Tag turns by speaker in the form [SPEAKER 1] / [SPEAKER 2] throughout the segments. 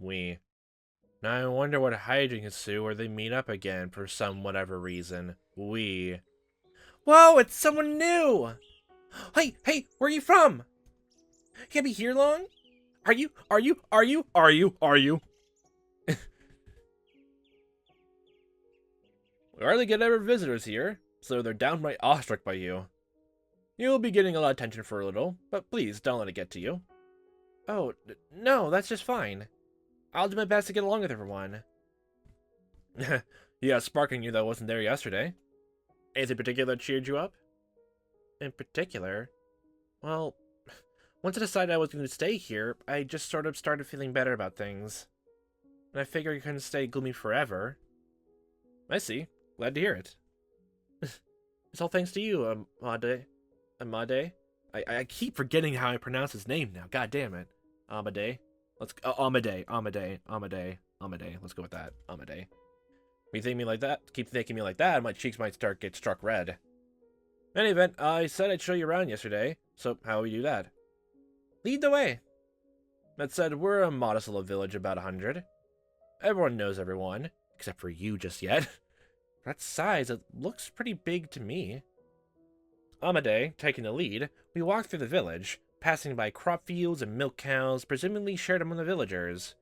[SPEAKER 1] Now I wonder what hijinks ensue where they meet up again for some whatever reason. Whoa, it's someone new! Hey, where are you from? Can't be here long? Are you? We hardly get ever visitors here, so they're downright awestruck by you. You'll be getting a lot of attention for a little, but please don't let it get to you. Oh, no, that's just fine. I'll do my best to get along with everyone. Yeah, sparking you that wasn't there yesterday. Anything particular that cheered you up? In particular? Well, once I decided I was going to stay here, I just sort of started feeling better about things. And I figured you couldn't stay gloomy forever. I see. Glad to hear it. It's all thanks to you, Amade. Amade? I keep forgetting how I pronounce his name now. God damn it. Amade. Amade. Let's go with that. Amade. You think me like that? Keep thinking me like that, my cheeks might get struck red. In any event, I said I'd show you around yesterday, so how will we do that? Lead the way. That said, we're a modest little village, about 100. Everyone knows everyone, except for you just yet. For that size, it looks pretty big to me. Amade, taking the lead, we walked through the village, passing by crop fields and milk cows, presumably shared among the villagers.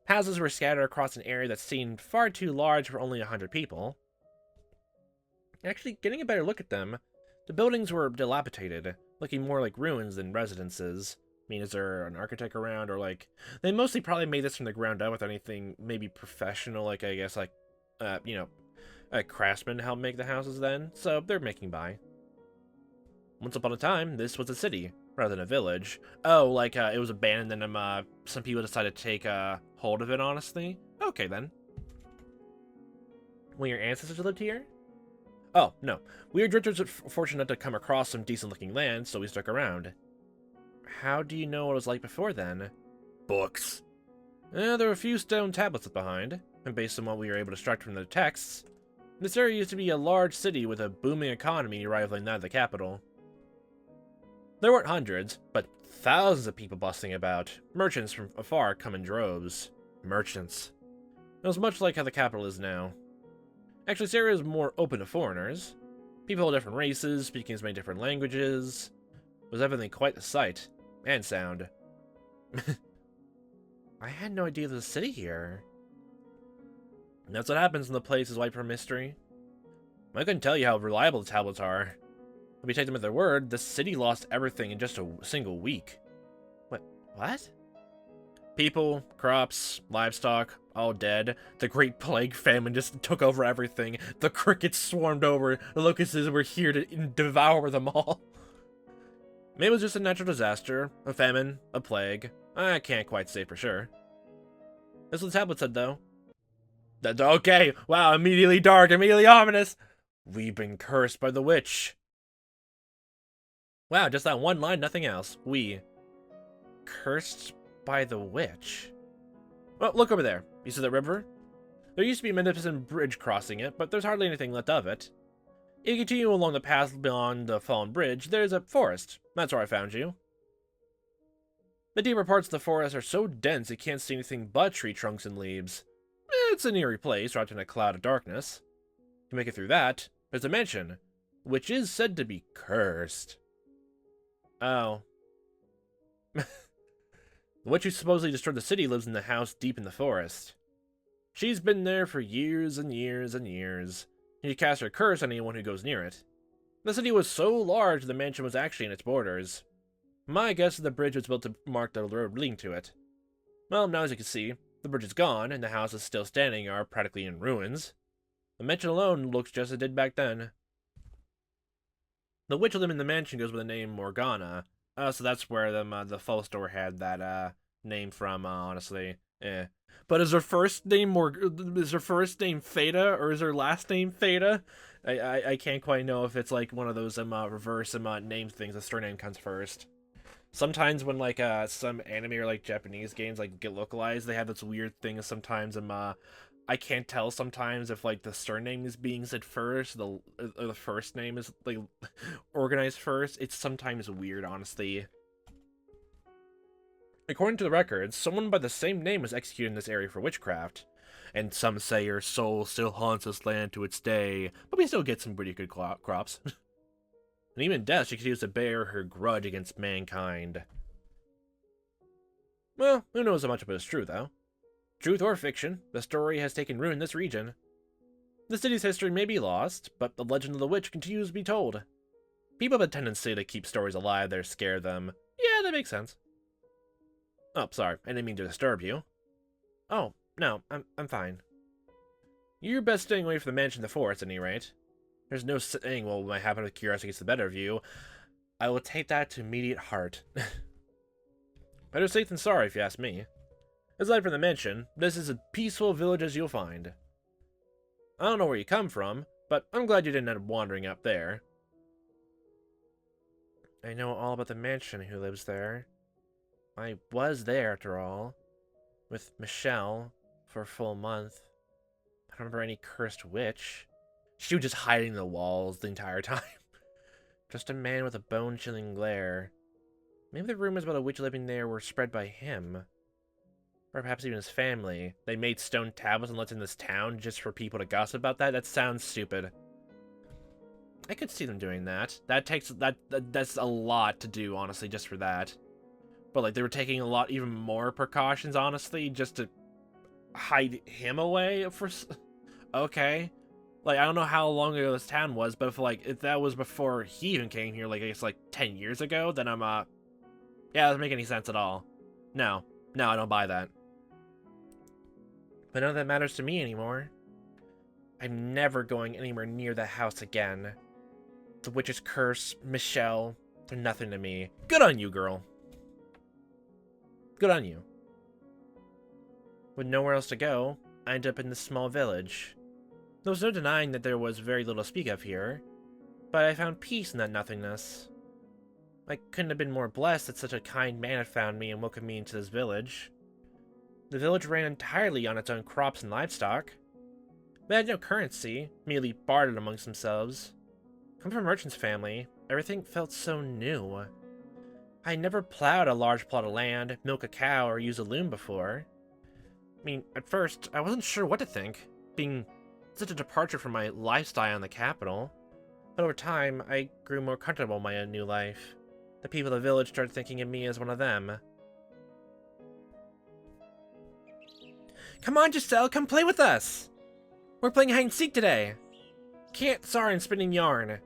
[SPEAKER 1] Houses were scattered across an area that seemed far too large for only 100 people. Actually, getting a better look at them, the buildings were dilapidated, looking more like ruins than residences. I mean, is there an architect around, or like... They mostly probably made this from the ground up with anything maybe professional, like, I guess, like, a craftsman helped make the houses then, so they're making by. Once upon a time, this was a city, rather than a village. Oh, like, it was abandoned and, some people decided to take, hold of it, honestly? Okay, then. When your ancestors lived here? Oh, no. We were drifters fortunate to come across some decent-looking land, so we stuck around. How do you know what it was like before, then? Books. There were a few stone tablets left behind, and based on what we were able to extract from the texts, this area used to be a large city with a booming economy rivaling that of the capital. There weren't hundreds, but thousands of people bustling about. Merchants from afar come in droves. Merchants. It was much like how the capital is now. Actually, this area is more open to foreigners. People of different races, speaking as many different languages. It was evidently quite the sight. And sound. I had no idea there was a city here. And that's what happens when the place is wiped from mystery. I couldn't tell you how reliable the tablets are. If we take them at their word, the city lost everything in just a single week. What? People, crops, livestock, all dead. The Great Plague famine just took over everything. The crickets swarmed over. The locusts were here to devour them all. Maybe it was just a natural disaster, a famine, a plague. I can't quite say for sure. That's what the tablet said, though. Okay, wow, immediately dark, immediately ominous. We've been cursed by the witch. Wow, just that one line, nothing else. Cursed by the witch. Well, look over there. You see the river? There used to be a magnificent bridge crossing it, but there's hardly anything left of it. If you continue along the path beyond the fallen bridge, there's a forest. That's where I found you. The deeper parts of the forest are so dense you can't see anything but tree trunks and leaves. It's an eerie place, wrapped in a cloud of darkness. To make it through that, there's a mansion, which is said to be cursed. Oh. The witch who supposedly destroyed the city lives in the house deep in the forest. She's been there for years and years and years. She casts her curse on anyone who goes near it. The city was so large the mansion was actually in its borders. My guess is the bridge was built to mark the road leading to it. Well, now as you can see, the bridge is gone, and the houses still standing are practically in ruins. The mansion alone looks just as it did back then. The witch of them in the mansion goes by the name Morgana. So that's where the fall store had that name from, honestly. But is her first name Fata, or is her last name Fata? I can't quite know if it's like one of those reverse name things. The surname comes first. Sometimes when like some anime or like Japanese games like get localized, they have this weird thing. Sometimes I can't tell sometimes if like the surname is being said first, the first name is like organized first. It's sometimes weird, honestly. According to the records, someone by the same name was executed in this area for witchcraft. And some say her soul still haunts this land to its day, but we still get some pretty good crops. And even in death, she continues to bear her grudge against mankind. Well, who knows how much of it is true, though? Truth or fiction, the story has taken root in this region. The city's history may be lost, but the legend of the witch continues to be told. People have a tendency to keep stories alive that scare them. Yeah, that makes sense. Oh, sorry, I didn't mean to disturb you. Oh, no, I'm fine. You're best staying away from the mansion in the forest, at any rate. There's no saying what might happen if curiosity gets the better of you. I will take that to immediate heart. Better safe than sorry, if you ask me. Aside from the mansion, this is as peaceful a village as you'll find. I don't know where you come from, but I'm glad you didn't end up wandering up there. I know all about the mansion who lives there. I was there, after all, with Michelle for a full month. I don't remember any cursed witch. She was just hiding in the walls the entire time. Just a man with a bone-chilling glare. Maybe the rumors about a witch living there were spread by him. Or perhaps even his family. They made stone tablets and left in this town just for people to gossip about that? That sounds stupid. I could see them doing that. That's a lot to do, honestly, just for that. But, like, they were taking a lot, even more precautions, honestly, just to hide him away for... Okay. Like, I don't know how long ago this town was, but if that was before he even came here, like, I guess, 10 years ago, then I'm, yeah, that doesn't make any sense at all. No, I don't buy that. But none of that matters to me anymore. I'm never going anywhere near the house again. The witch's curse, Michelle, they're nothing to me. Good on you, girl. Good on you. With nowhere else to go, I ended up in this small village. There was no denying that there was very little to speak of here, but I found peace in that nothingness. I couldn't have been more blessed that such a kind man had found me and welcomed me into this village. The village ran entirely on its own crops and livestock. They had no currency, merely bartered amongst themselves. Come from a merchant's family, everything felt so new. I had never plowed a large plot of land, milked a cow, or used a loom before. I mean, at first, I wasn't sure what to think, being such a departure from my lifestyle in the capital. But over time, I grew more comfortable in my own new life. The people of the village started thinking of me as one of them. Come on, Giselle, come play with us! We're playing hide and seek today! Can't, sorry, I'm spinning yarn.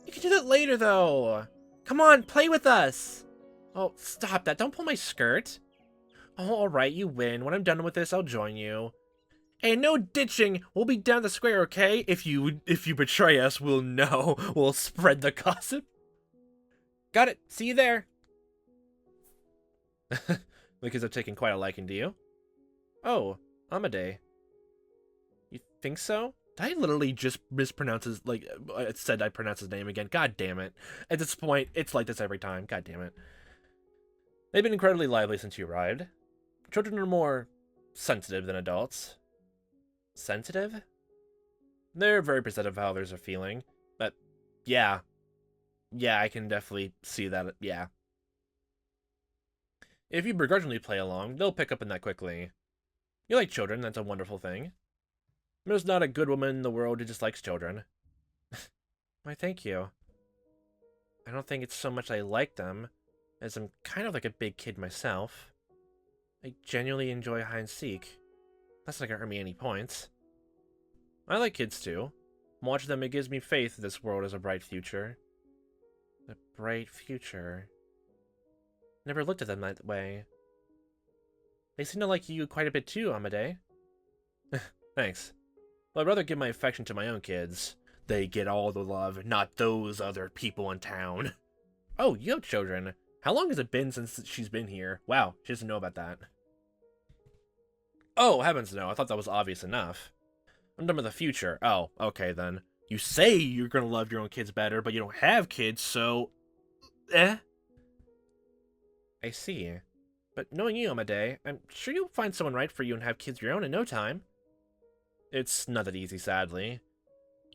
[SPEAKER 1] You can do that later, though! Come on, play with us! Oh, stop that, don't pull my skirt! Oh, alright, you win. When I'm done with this, I'll join you. Hey, no ditching! We'll be down the square, okay? If you betray us, we'll know. We'll spread the gossip. Got it. See you there. Because I've taken quite a liking to you. Oh, Amade. You think so? Did I literally just mispronounce his, it said I pronounced his name again? God damn it. At this point, it's like this every time. God damn it. They've been incredibly lively since you arrived. Children are more sensitive than adults. Sensitive? They're very perceptive of how others are feeling. But, yeah. Yeah, I can definitely see that, yeah. If you begrudgingly play along, they'll pick up on that quickly. You like children, that's a wonderful thing. There's not a good woman in the world who dislikes children. Why, thank you. I don't think it's so much I like them, as I'm kind of like a big kid myself. I genuinely enjoy hide and seek. That's not gonna earn me any points. I like kids too. Watching them, it gives me faith that this world has a bright future. A bright future. Never looked at them that way. They seem to like you quite a bit too, Amade. Thanks. Well, I'd rather give my affection to my own kids. They get all the love, not those other people in town. Oh, you have children. How long has it been since she's been here? Wow, she doesn't know about that. Oh, heavens no, I thought that was obvious enough. I'm done with the future. Oh, okay then. You say you're gonna love your own kids better, but you don't have kids, so... I see. But knowing you, Amade, I'm sure you'll find someone right for you and have kids of your own in no time. It's not that easy, sadly.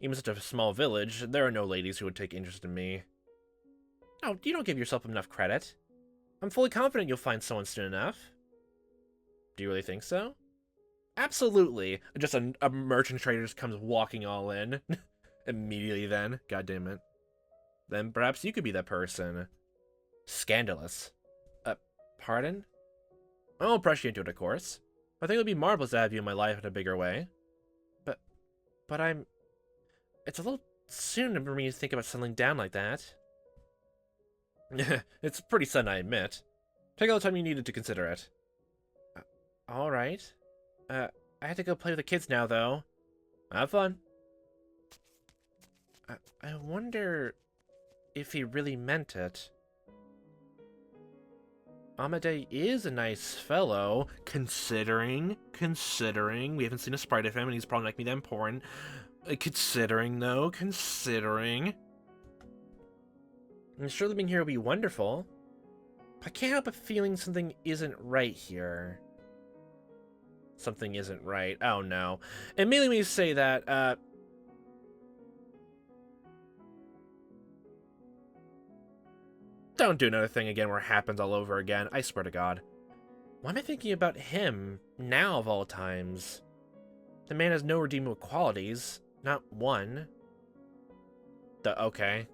[SPEAKER 1] Even such a small village, there are no ladies who would take interest in me. Oh, you don't give yourself enough credit. I'm fully confident you'll find someone soon enough. Do you really think so? Absolutely. Just a merchant trader just comes walking all in. Immediately then. God damn it. Then perhaps you could be that person. Scandalous. Pardon? I won't press you into it, of course. I think it would be marvelous to have you in my life in a bigger way. But I'm... It's a little soon for me to think about settling down like that. It's pretty sudden, I admit. Take all the time you needed to consider it. Alright. I have to go play with the kids now, though. Have fun. I wonder if he really meant it. Amade is a nice fellow, considering. We haven't seen a sprite of him, and he's probably not gonna be that important. Considering. And surely being here will be wonderful. But I can't help but feeling something isn't right here. Something isn't right. Oh no. Immediately when you say that, don't do another thing again where it happens all over again. I swear to God. Why am I thinking about him, now of all times? The man has no redeemable qualities. Not one. Okay.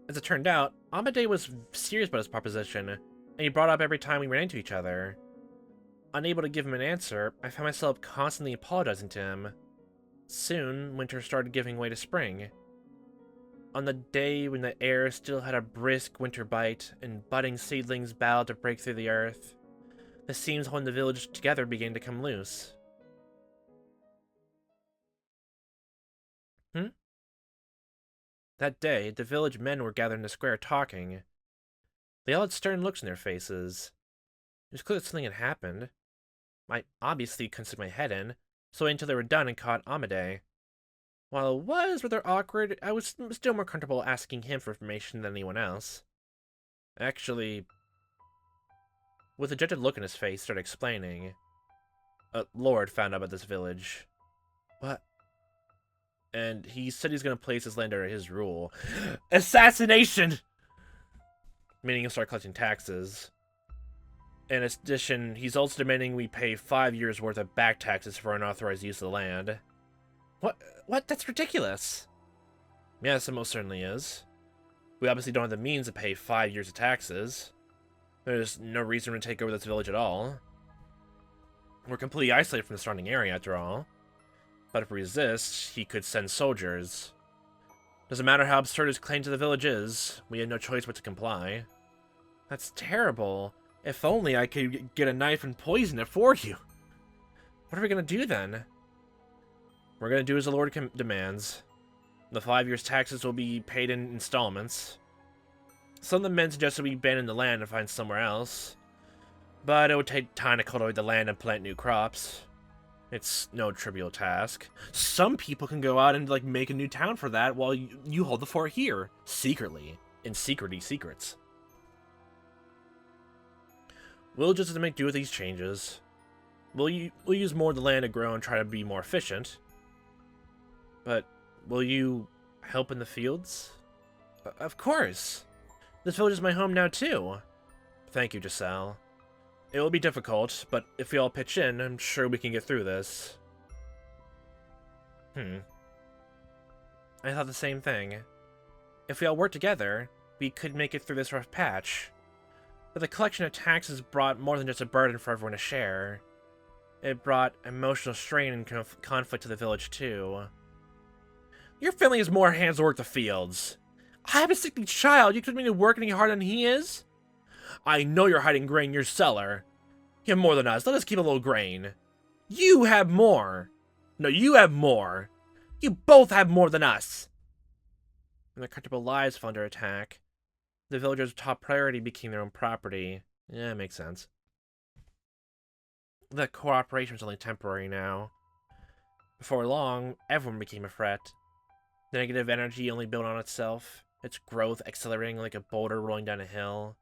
[SPEAKER 1] As it turned out, Amade was serious about his proposition, and he brought it up every time we ran into each other. Unable to give him an answer, I found myself constantly apologizing to him. Soon, winter started giving way to spring. On the day when the air still had a brisk winter bite, and budding seedlings bowed to break through the earth, the seams holding the village together began to come loose. That day, the village men were gathered in the square talking. They all had stern looks in their faces. It was clear that something had happened. I obviously couldn't stick my head in, so I waited until they were done and caught Amade. While it was rather awkward, I was still more comfortable asking him for information than anyone else. Actually, with a judged look in his face, he started explaining. A lord found out about this village. What? And he said he's going to place his land under his rule. Assassination! Meaning he'll start collecting taxes. In addition, he's also demanding we pay 5 years' worth of back taxes for unauthorized use of the land. What? That's ridiculous! Yes, it most certainly is. We obviously don't have the means to pay 5 years of taxes. There's no reason to take over this village at all. We're completely isolated from the surrounding area, after all. But if we resist, he could send soldiers. Doesn't matter how absurd his claim to the village is, we had no choice but to comply. That's terrible. If only I could get a knife and poison it for you. What are we gonna do then? We're gonna do as the Lord demands. The 5 years' taxes will be paid in installments. Some of the men suggested we abandon the land and find somewhere else. But it would take time to cultivate the land and plant new crops. It's no trivial task. Some people can go out and, like, make a new town for that while you hold the fort here. Secretly. In secrets. We'll just have to make do with these changes. We'll use more of the land to grow and try to be more efficient. But will you help in the fields? Of course. This village is my home now, too. Thank you, Giselle. It will be difficult, but if we all pitch in, I'm sure we can get through this. I thought the same thing. If we all work together, we could make it through this rough patch. But the collection of taxes brought more than just a burden for everyone to share. It brought emotional strain and conflict to the village, too. Your family has more hands to work the fields. I have a sickly child. You expect me to work any harder than he is? I know you're hiding grain in your cellar. You have more than us. Let us keep a little grain. You have more. No, you have more. You both have more than us. When their comfortable lives fell under attack, the villagers' top priority became their own property. Yeah, it makes sense. The cooperation was only temporary now. Before long, everyone became a threat. The negative energy only built on itself, its growth accelerating like a boulder rolling down a hill.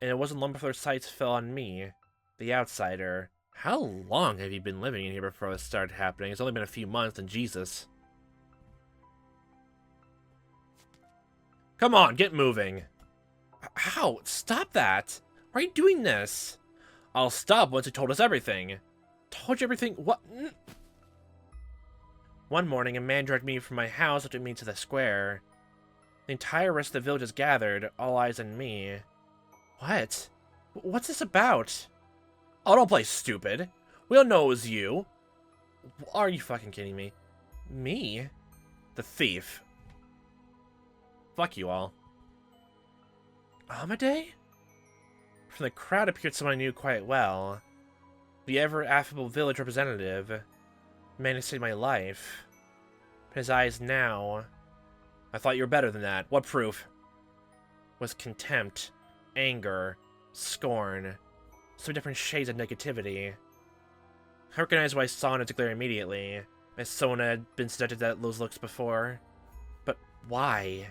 [SPEAKER 1] And it wasn't long before their sights fell on me, the outsider. How long have you been living in here before this started happening? It's only been a few months, and Jesus. Come on, get moving. Ow! Stop that! Why are you doing this? I'll stop once you told us everything. Told you everything? What? One morning, a man dragged me from my house and took me to the square. The entire rest of the village is gathered, all eyes on me. What? What's this about? Oh, don't play stupid. We all know it was you. Are you fucking kidding me? Me? The thief. Fuck you all. Amade? From the crowd appeared someone I knew quite well. The ever-affable village representative. The man who saved my life. But his eyes now... I thought you were better than that. What proof? Was contempt, anger, scorn. So different shades of negativity. I recognized what I saw in its glare immediately, as someone had been subjected to those looks before. But why?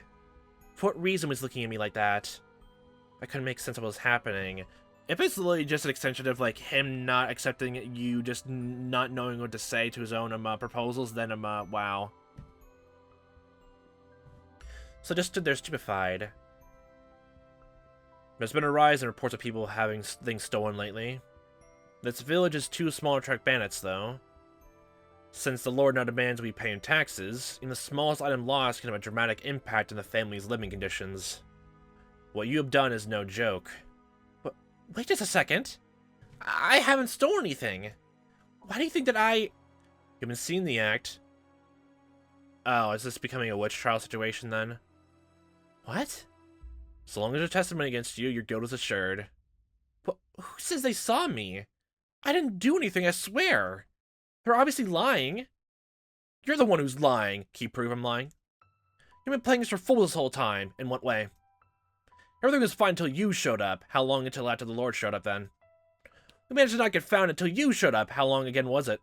[SPEAKER 1] For what reason was he looking at me like that? I couldn't make sense of what was happening. If it's literally just an extension of, like, him not accepting you, just not knowing what to say to his own proposals, then wow. So just stood there stupefied. There's been a rise in reports of people having things stolen lately. This village is too small to attract bandits, though. Since the Lord now demands we pay him taxes, even the smallest item lost can have a dramatic impact on the family's living conditions. What you have done is no joke. But wait just a second. I haven't stolen anything. Why do you think that I... You haven't seen the act. Oh, is this becoming a witch trial situation then? What? So long as there's testimony against you, your guilt is assured. But who says they saw me? I didn't do anything, I swear. They're obviously lying. You're the one who's lying. Can you prove I'm lying? You've been playing us for fools this whole time. In what way? Everything was fine until you showed up. How long until after the Lord showed up then? We managed to not get found until you showed up. How long again was it?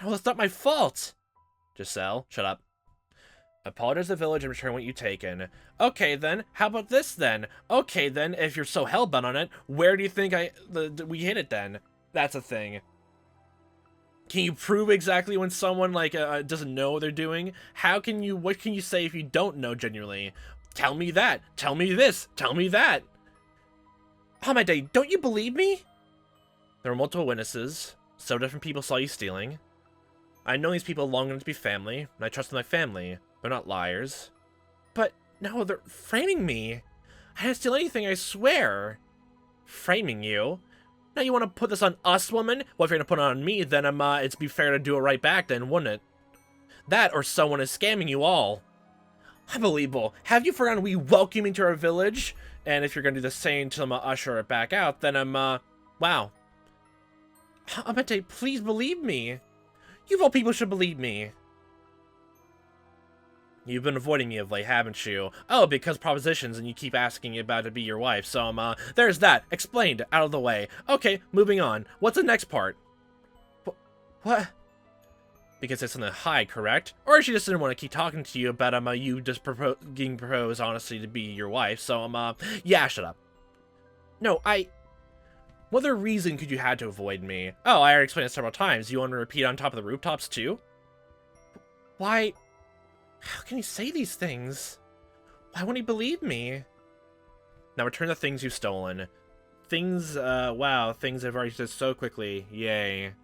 [SPEAKER 1] No, that's not my fault. Giselle, shut up. Apologize to the village and return what you've taken. Okay then, how about this then? Okay then, if you're so hellbent on it, where do you think we hit it then? That's a thing. Can you prove exactly when someone, like, doesn't know what they're doing? What can you say if you don't know genuinely? Tell me that. Tell me this. Tell me that. Amade, don't you believe me? There were multiple witnesses. So different people saw you stealing. I know these people long enough to be family, and I trust them like family. They're not liars. But, no, they're framing me. I didn't steal anything, I swear. Framing you? Now you want to put this on us, woman? Well, if you're going to put it on me, then it'd be fair to do it right back then, wouldn't it? That or someone is scamming you all. Unbelievable. Have you forgotten we welcome you into our village? And if you're going to do the same to usher it back out, then wow. Amate, please believe me. You of all people should believe me. You've been avoiding me of late, haven't you? Oh, because propositions and you keep asking about to be your wife, so, there's that. Explained, out of the way. Okay, moving on. What's the next part? What? Because it's something to hide, correct? Or she just didn't want to keep talking to you about, you just getting proposed, honestly, to be your wife, so, yeah, shut up. No, what other reason could you have to avoid me? Oh, I already explained it several times. You want to repeat on top of the rooftops, too? Why... How can he say these things? Why won't he believe me? Now return the things you've stolen. Things, wow, things have already said so quickly. Yay.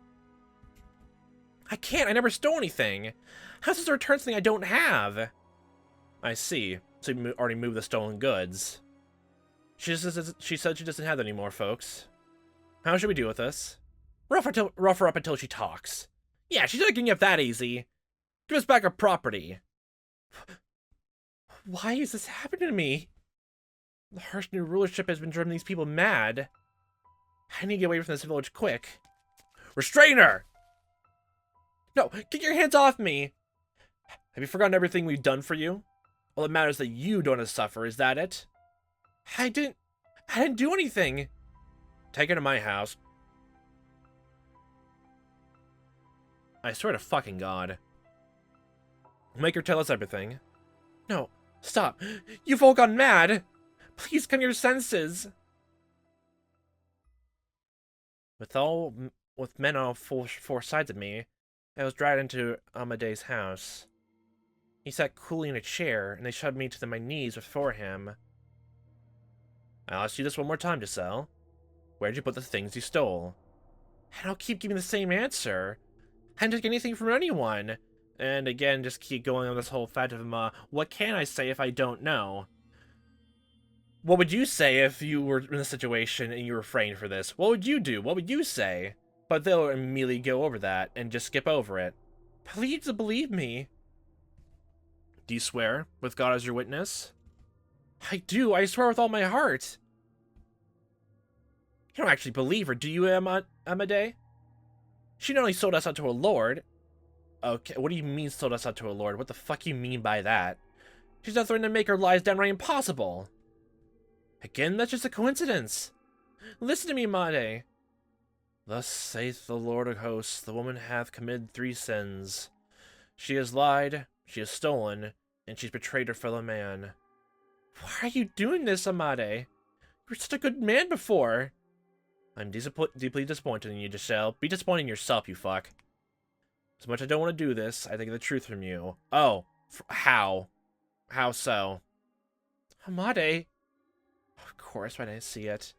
[SPEAKER 1] I can't, I never stole anything. How's this a return something I don't have? I see. So you already moved the stolen goods. She said she doesn't have that anymore, folks. How should we deal with this? Rough her up until she talks. Yeah, she's not getting up that easy. Give us back our property. Why is this happening to me? The harsh new rulership has been driving these people mad. I need to get away from this village quick. Restrain her! No, get your hands off me! Have you forgotten everything we've done for you? All that matters is that you don't have to suffer, is that it? I didn't do anything. Take her to my house. I swear to fucking God. Make her tell us everything. No, stop. You've all gone mad. Please come to your senses. With men on all four sides of me, I was dragged into Amade's house. He sat coolly in a chair, and they shoved me to my knees before him. I'll ask you this one more time, Giselle. Where'd you put the things you stole? And I'll keep giving the same answer. I didn't take anything from anyone. And again, just keep going on this whole fact of, what can I say if I don't know? What would you say if you were in a situation and you refrained for this? What would you do? What would you say? But they'll immediately go over that and just skip over it. Please believe me. Do you swear, with God as your witness? I do. I swear with all my heart. You don't actually believe her, do you, Amade? She not only sold us out to a lord. Okay, what do you mean sold us out to a lord? What the fuck you mean by that? She's not threatening to make our lives downright impossible. Again, that's just a coincidence. Listen to me, Amade. Thus saith the Lord of hosts, the woman hath committed 3 sins. She has lied, she has stolen, and she's betrayed her fellow man. Why are you doing this, Amade? You were such a good man before. I'm deeply disappointed in you, Giselle. Be disappointed in yourself, you fuck. As much as I don't want to do this, I think the truth from you. Oh, how? How so? Amade. Of course, when I see it.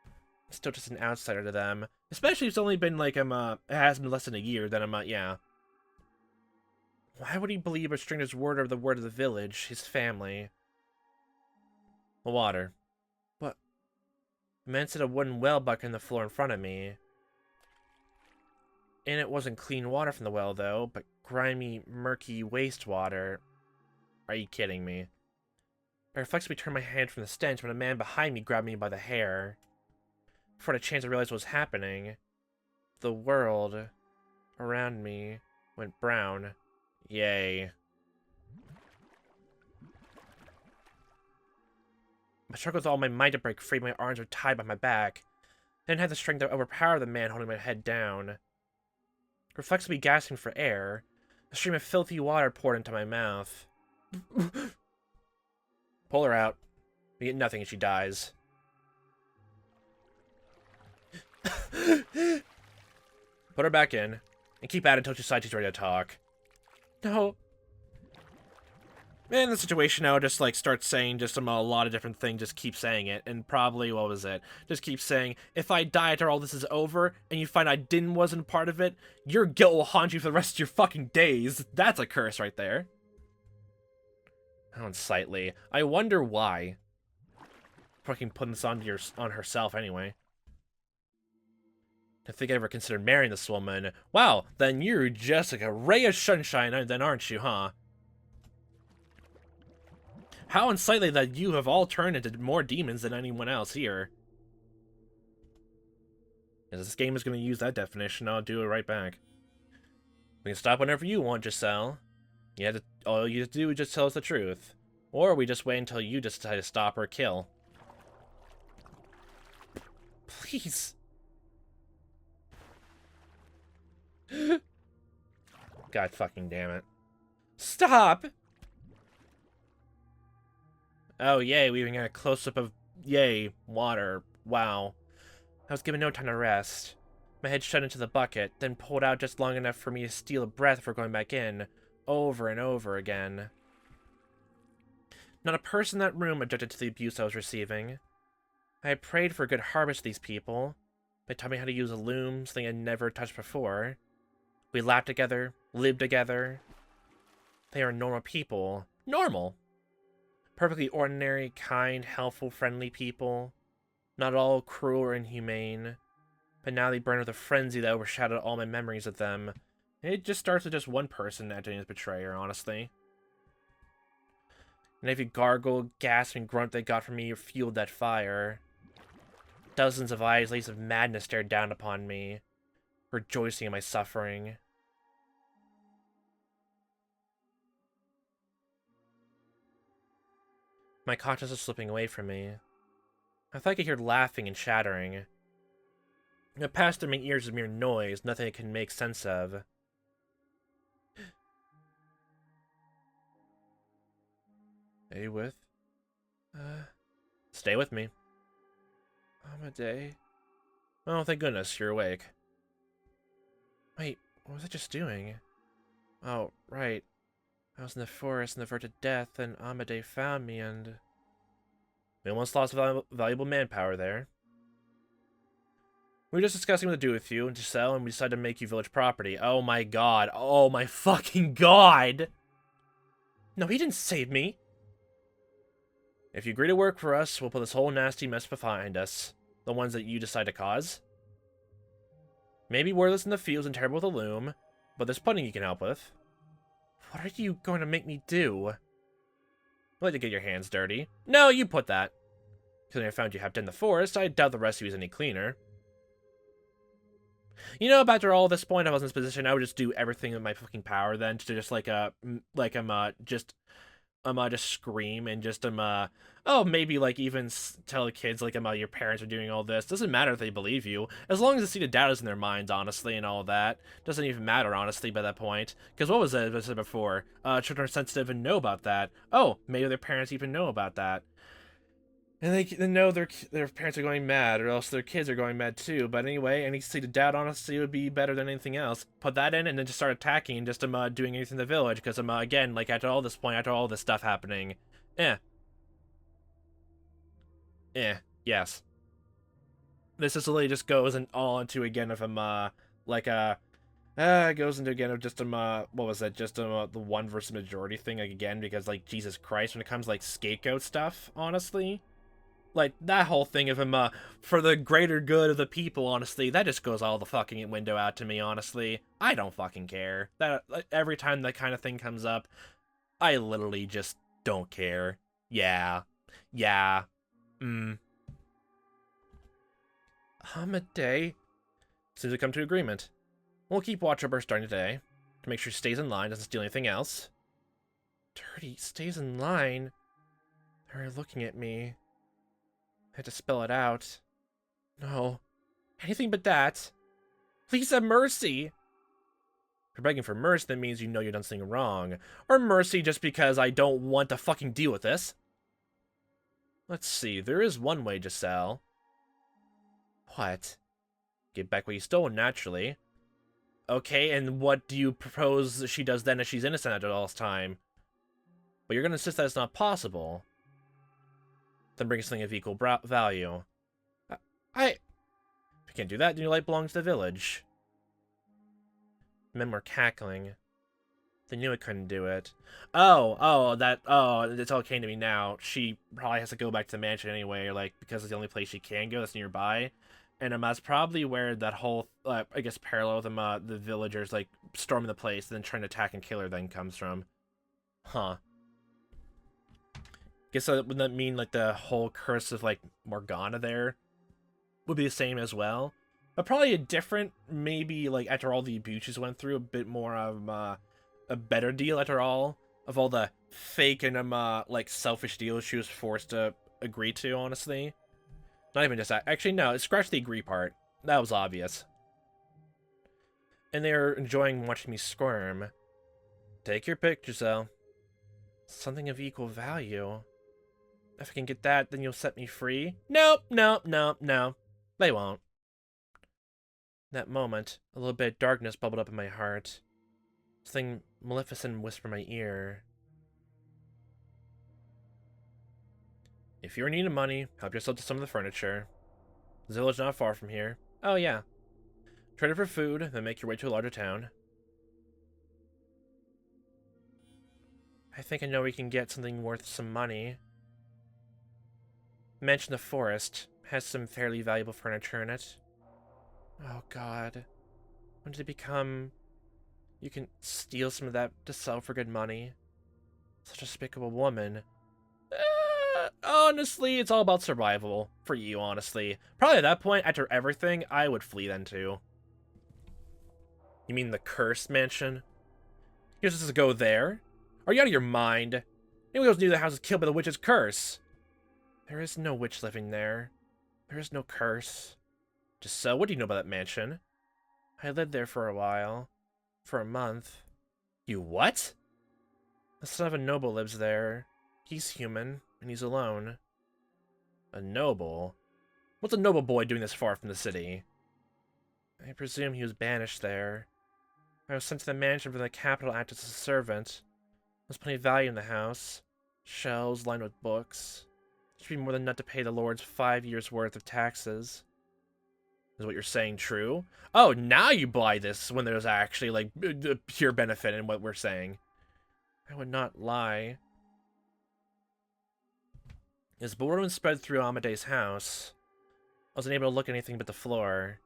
[SPEAKER 1] I'm still just an outsider to them. Especially if it's only been like, it has been less than a year, then yeah. Why would he believe a stranger's word over the word of the village, his family? The water. What? A man said a wooden well bucket in the floor in front of me. And it wasn't clean water from the well, though, but grimy, murky wastewater. Are you kidding me? I reflexively turned my hand from the stench when a man behind me grabbed me by the hair. Before I had a chance to realize what was happening, the world around me went brown. Yay. I struggled with all my might to break free. My arms were tied by my back. I didn't have the strength to overpower the man holding my head down. Reflexively gasping for air, a stream of filthy water poured into my mouth. Pull her out. We get nothing and she dies. Put her back in, and keep at it until she decides she's ready to talk. No. Man, in the situation now, just like start saying just a lot of different things, just keep saying it, and probably, what was it? Just keep saying, if I die after all this is over, and you find I wasn't part of it, your guilt will haunt you for the rest of your fucking days. That's a curse right there. How unsightly. I wonder why. Fucking putting this on herself anyway. I think I ever considered marrying this woman. Wow, then you're just like a ray of sunshine then, aren't you, huh? How unsightly that you have all turned into more demons than anyone else here. As this game is going to use that definition, I'll do it right back. We can stop whenever you want, Giselle. All you have to do is just tell us the truth. Or we just wait until you decide to stop or kill. Please. God fucking damn it. Stop! Oh, yay, we even got a close-up of, yay, water. Wow. I was given no time to rest. My head shut into the bucket, then pulled out just long enough for me to steal a breath before going back in, over and over again. Not a person in that room objected to the abuse I was receiving. I had prayed for a good harvest of these people. They taught me how to use a loom, something I'd never touched before. We laughed together, lived together. They are normal people. Normal! Perfectly ordinary, kind, helpful, friendly people. Not at all cruel or inhumane. But now they burn with a frenzy that overshadowed all my memories of them. It just starts with just one person acting as betrayer, honestly. And every gargle, gasp, and grunt they got from me fueled that fire. Dozens of eyes, laced of madness, stared down upon me, rejoicing in my suffering. My conscience was slipping away from me. I thought I could hear laughing and chattering. It passed through my ears as mere noise, nothing I could make sense of. Stay with? Stay with me. Amade. Oh, thank goodness, you're awake. Wait, what was I just doing? Oh, right. I was in the forest on the verge of death, and Amade found me, and... We almost lost valuable manpower there. We were just discussing what to do with you and to sell, and we decided to make you village property. Oh my god. Oh my fucking god! No, he didn't save me! If you agree to work for us, we'll put this whole nasty mess behind us. The ones that you decide to cause. Maybe worthless in the fields and terrible with a loom, but there's plenty you can help with. What are you going to make me do? I'd like to get your hands dirty. No, you put that. Because when I found you half dead in the forest, I doubt the rest of you is any cleaner. You know, after all this point, if I was in this position, I would just do everything in my fucking power then to just just scream and just oh, maybe like even tell the kids like your parents are doing all this. Doesn't matter if they believe you, as long as the seed of doubt is in their minds, honestly, and all that. Doesn't even matter, honestly, by that point. Because what was it I said before? Children are sensitive and know about that. Oh, maybe their parents even know about that. And they know their parents are going mad, or else their kids are going mad too. But anyway, any seed of doubt, honestly, would be better than anything else. Put that in, and then just start attacking, just doing anything in the village. Because again, like after all this point, after all this stuff happening, yes. This is literally just goes all into again of it goes into again of just what was it? Just the one versus majority thing like, again, because like Jesus Christ, when it comes to, like scapegoat stuff, honestly. Like, that whole thing of him, for the greater good of the people, honestly, that just goes all the fucking window out to me, honestly. I don't fucking care. That every time that kind of thing comes up, I literally just don't care. Yeah. A day. Seems to come to agreement. We'll keep watch over her starting today, to make sure she stays in line, doesn't steal anything else. Dirty, stays in line? They're looking at me. I had to spell it out. No. Anything but that. Please have mercy. If you're begging for mercy, that means you know you've done something wrong. Or mercy just because I don't want to fucking deal with this. Let's see, there is one way to sell. What? Give back what you stole, naturally. Okay, and what do you propose she does then if she's innocent at all this time? But you're gonna insist that it's not possible. Then bring something of equal value. If you can't do that, then your life belongs to the village. The men were cackling. They knew I couldn't do it. It all came to me now. She probably has to go back to the mansion anyway, like, because it's the only place she can go that's nearby. And that's probably where that whole, I guess, parallel with the villagers, like, storming the place and then trying to attack and kill her then comes from. Huh. Guess wouldn't that mean, like, the whole curse of, like, Morgana there would be the same as well? But probably a different, maybe, like, after all the abuse she went through, a bit more of, a better deal after all of all the fake and, like, selfish deals she was forced to agree to, honestly. Not even just that. Actually, no, scratch the agree part. That was obvious. And they're enjoying watching me squirm. Take your pick, Giselle. Something of equal value. If I can get that, then you'll set me free? Nope. They won't. In that moment, a little bit of darkness bubbled up in my heart. Something maleficent whispered in my ear. If you're in need of money, help yourself to some of the furniture. The village not far from here. Oh, yeah. Trade it for food, then make your way to a larger town. I think I know we can get something worth some money. Mention the forest. Has some fairly valuable furniture in it. Oh, God. When did it become... You can steal some of that to sell for good money. Such a despicable woman. Honestly, it's all about survival for you, honestly. Probably at that point, after everything, I would flee then too. You mean the cursed mansion? You're supposed to go there? Are you out of your mind? Anyone else knew the house was killed by the witch's curse. There is no witch living there. There is no curse. Just so, what do you know about that mansion? I lived there for a while. For a month. You what? The son of a noble lives there. He's human, and he's alone. A noble? What's a noble boy doing this far from the city? I presume he was banished there. I was sent to the mansion from the capital to act as a servant. There's plenty of value in the house. Shelves lined with books. Should be more than enough to pay the Lord's 5 years' worth of taxes. Is what you're saying true? Oh, now you buy this when there's actually, like, the pure benefit in what we're saying. I would not lie. As boredom spread through Amade's house, I wasn't able to look at anything but the floor.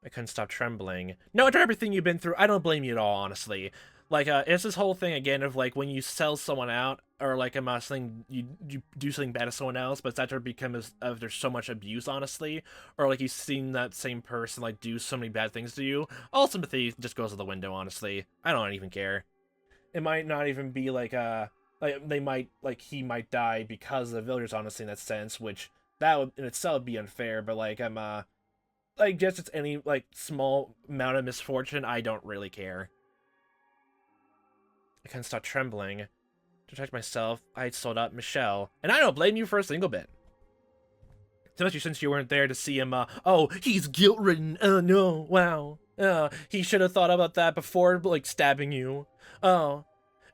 [SPEAKER 1] I couldn't stop trembling. No, after everything you've been through, I don't blame you at all, honestly. Like, it's this whole thing again of, like, when you sell someone out, or, like, something, you do something bad to someone else, but it's after there's so much abuse, honestly, or, like, you've seen that same person, like, do so many bad things to you, all sympathy just goes out the window, honestly. I don't even care. It might not even be, like, he might die because of the villagers, honestly, in that sense, which, that would, in itself, be unfair, but, like, like, just it's any, like, small amount of misfortune, I don't really care. I couldn't stop trembling. To protect myself, I had sold out Michelle, and I don't blame you for a single bit. Especially since you weren't there to see him, oh, he's guilt-ridden, oh no, wow. He should have thought about that before, like, stabbing you. Oh.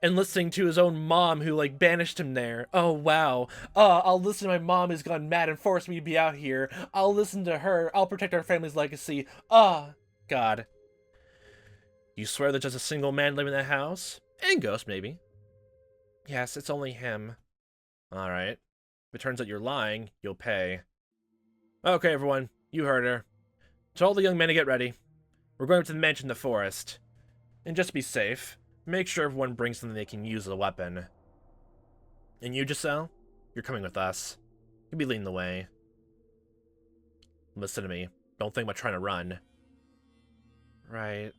[SPEAKER 1] And listening to his own mom who, like, banished him there. Oh, wow. I'll listen to my mom who's gone mad and forced me to be out here. I'll listen to her. I'll protect our family's legacy. God. You swear there's just a single man living in that house? And ghost, maybe. Yes, it's only him. Alright. If it turns out you're lying, you'll pay. Okay, everyone. You heard her. Tell all the young men to get ready. We're going to the mansion in the forest. And just be safe. Make sure everyone brings something they can use as a weapon. And you, Giselle? You're coming with us. You'll be leading the way. Listen to me. Don't think about trying to run. Right.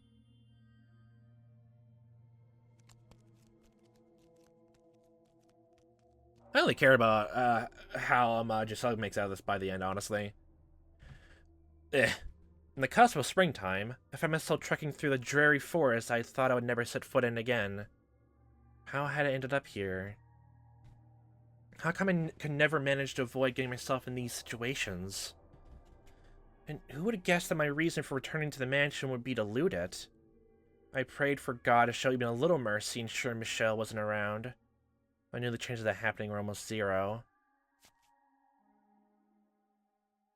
[SPEAKER 1] I only care about how Giselle makes out of this by the end, honestly. In the cusp of springtime, I found myself trekking through the dreary forest I thought I would never set foot in again. How had I ended up here? How come I could never manage to avoid getting myself in these situations? And who would have guessed that my reason for returning to the mansion would be to loot it? I prayed for God to show even a little mercy and ensure Michelle wasn't around. I knew the chances of that happening were almost zero.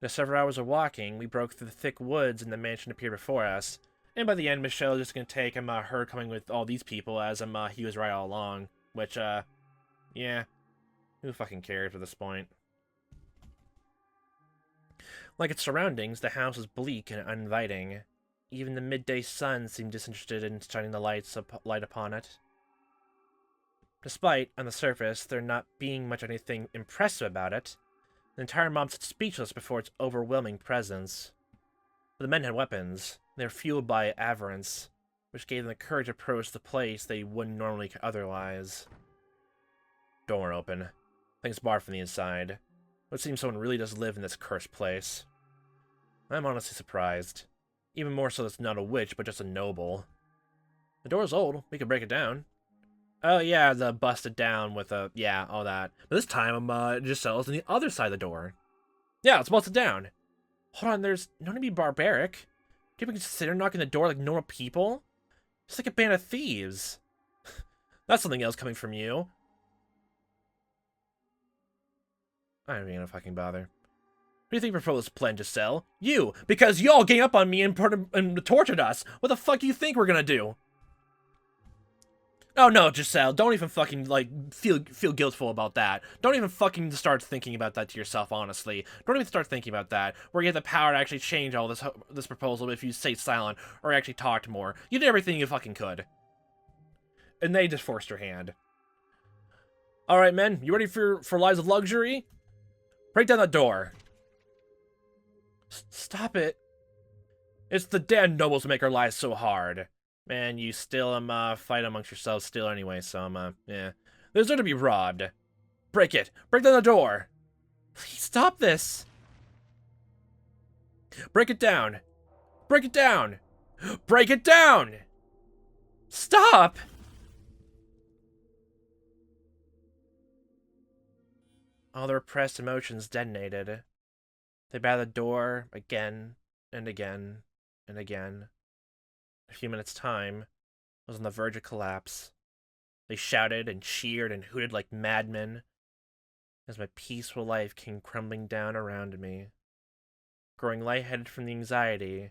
[SPEAKER 1] After several hours of walking, we broke through the thick woods and the mansion appeared before us. And by the end, Michelle was just gonna take her coming with all these people as he was right all along. Which, yeah. Who fucking cares at this point? Like its surroundings, the house was bleak and uninviting. Even the midday sun seemed disinterested in shining the light upon it. Despite, on the surface, there not being much anything impressive about it, the entire mob stood speechless before its overwhelming presence. But the men had weapons, and they were fueled by avarice, which gave them the courage to approach the place they wouldn't normally otherwise. Door open. Things barred from the inside. It would seem someone really does live in this cursed place. I'm honestly surprised. Even more so that it's not a witch, but just a noble. The door's old. We could break it down. Oh yeah, the busted down with yeah, all that. But this time, Giselle's on the other side of the door. Yeah, it's busted down. Hold on, there's no need to be barbaric. People can just sit there knocking the door like normal people. It's like a band of thieves. That's something else coming from you. I ain't gonna fucking bother. Who do you think proposed this plan, Giselle? You! Because y'all gang up on me and tortured us! What the fuck do you think we're gonna do? Oh no, Giselle, don't even fucking, like, feel guiltful about that. Don't even fucking start thinking about that to yourself, honestly. Don't even start thinking about that. Where you have the power to actually change all this proposal if you stay silent or actually talked more. You did everything you fucking could. And they just forced your hand. Alright, men, you ready for lives of luxury? Break down the door. Stop it. It's the damn nobles who make our lives so hard. Man, you still fight amongst yourselves still anyway, so yeah. They deserve to be robbed. Break it! Break down the door! Please stop this! Break it down! Break it down! Break it down! Stop! All the repressed emotions detonated. They battered the door again and again and again. In a few minutes' time, I was on the verge of collapse. They shouted and cheered and hooted like madmen. as my peaceful life came crumbling down around me. Growing lightheaded from the anxiety,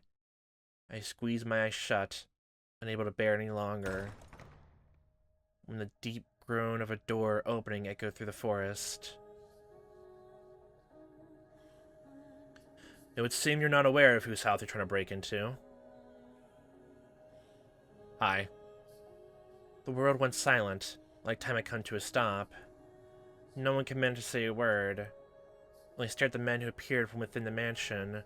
[SPEAKER 1] I squeezed my eyes shut, unable to bear any longer, when the deep groan of a door opening echoed through the forest. It would seem you're not aware of whose house you're trying to break into. Hi. The world went silent, like time had come to a stop. No one could manage to say a word. Only stared at the men who appeared from within the mansion.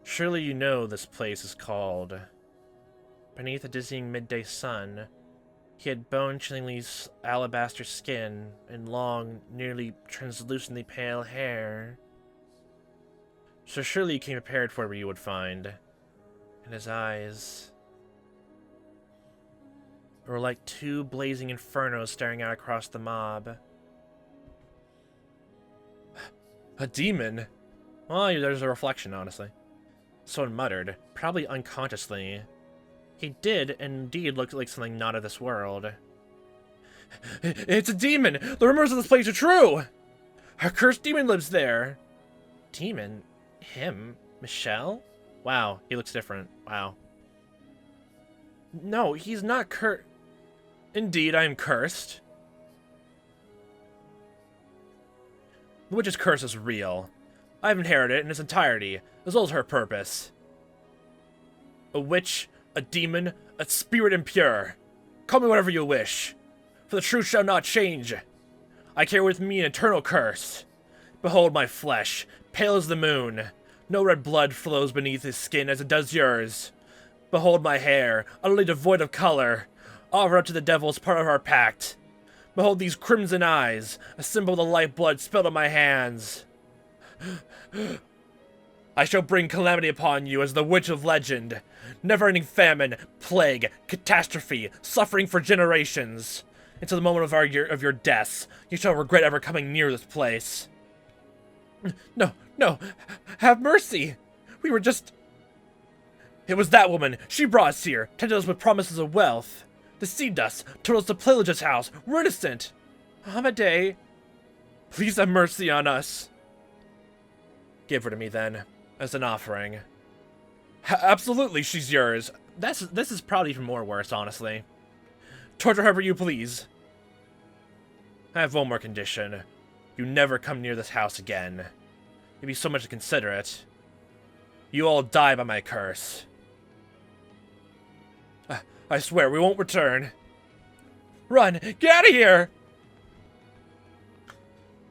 [SPEAKER 1] Surely you know this place is called. Beneath the dizzying midday sun, he had bone-chillingly alabaster skin and long, nearly translucently pale hair. So surely you came prepared for what you would find. And his eyes were like two blazing infernos staring out across the mob. A demon? Well, there's a reflection, honestly. Someone muttered, probably unconsciously. He did indeed look like something not of this world. It's a demon! The rumors of this place are true! A cursed demon lives there! Demon? Him? Michelle? Wow, he looks different. Wow. No, he's not Indeed, I am cursed. The witch's curse is real. I've inherited it in its entirety, as well as her purpose. A witch, a demon, a spirit impure. Call me whatever you wish, for the truth shall not change. I carry with me an eternal curse. Behold my flesh, pale as the moon. No red blood flows beneath his skin as it does yours. Behold my hair, utterly devoid of color, offered up to the devil as part of our pact. Behold these crimson eyes, a symbol of the lifeblood spilled on my hands. I shall bring calamity upon you as the witch of legend. Never-ending famine, plague, catastrophe, suffering for generations. Until the moment of your deaths, you shall regret ever coming near this place. No, no, have mercy. We were just... It was that woman. She brought us here, tempted us with promises of wealth. Deceived us, told us to pillage his house. We're innocent. Amade, please have mercy on us. Give her to me, then, as an offering. Absolutely, she's yours. This is probably even more worse, honestly. Torture however you please. I have one more condition. You never come near this house again. It'd be so much to consider it. You all die by my curse. I swear, we won't return. Run! Get out of here!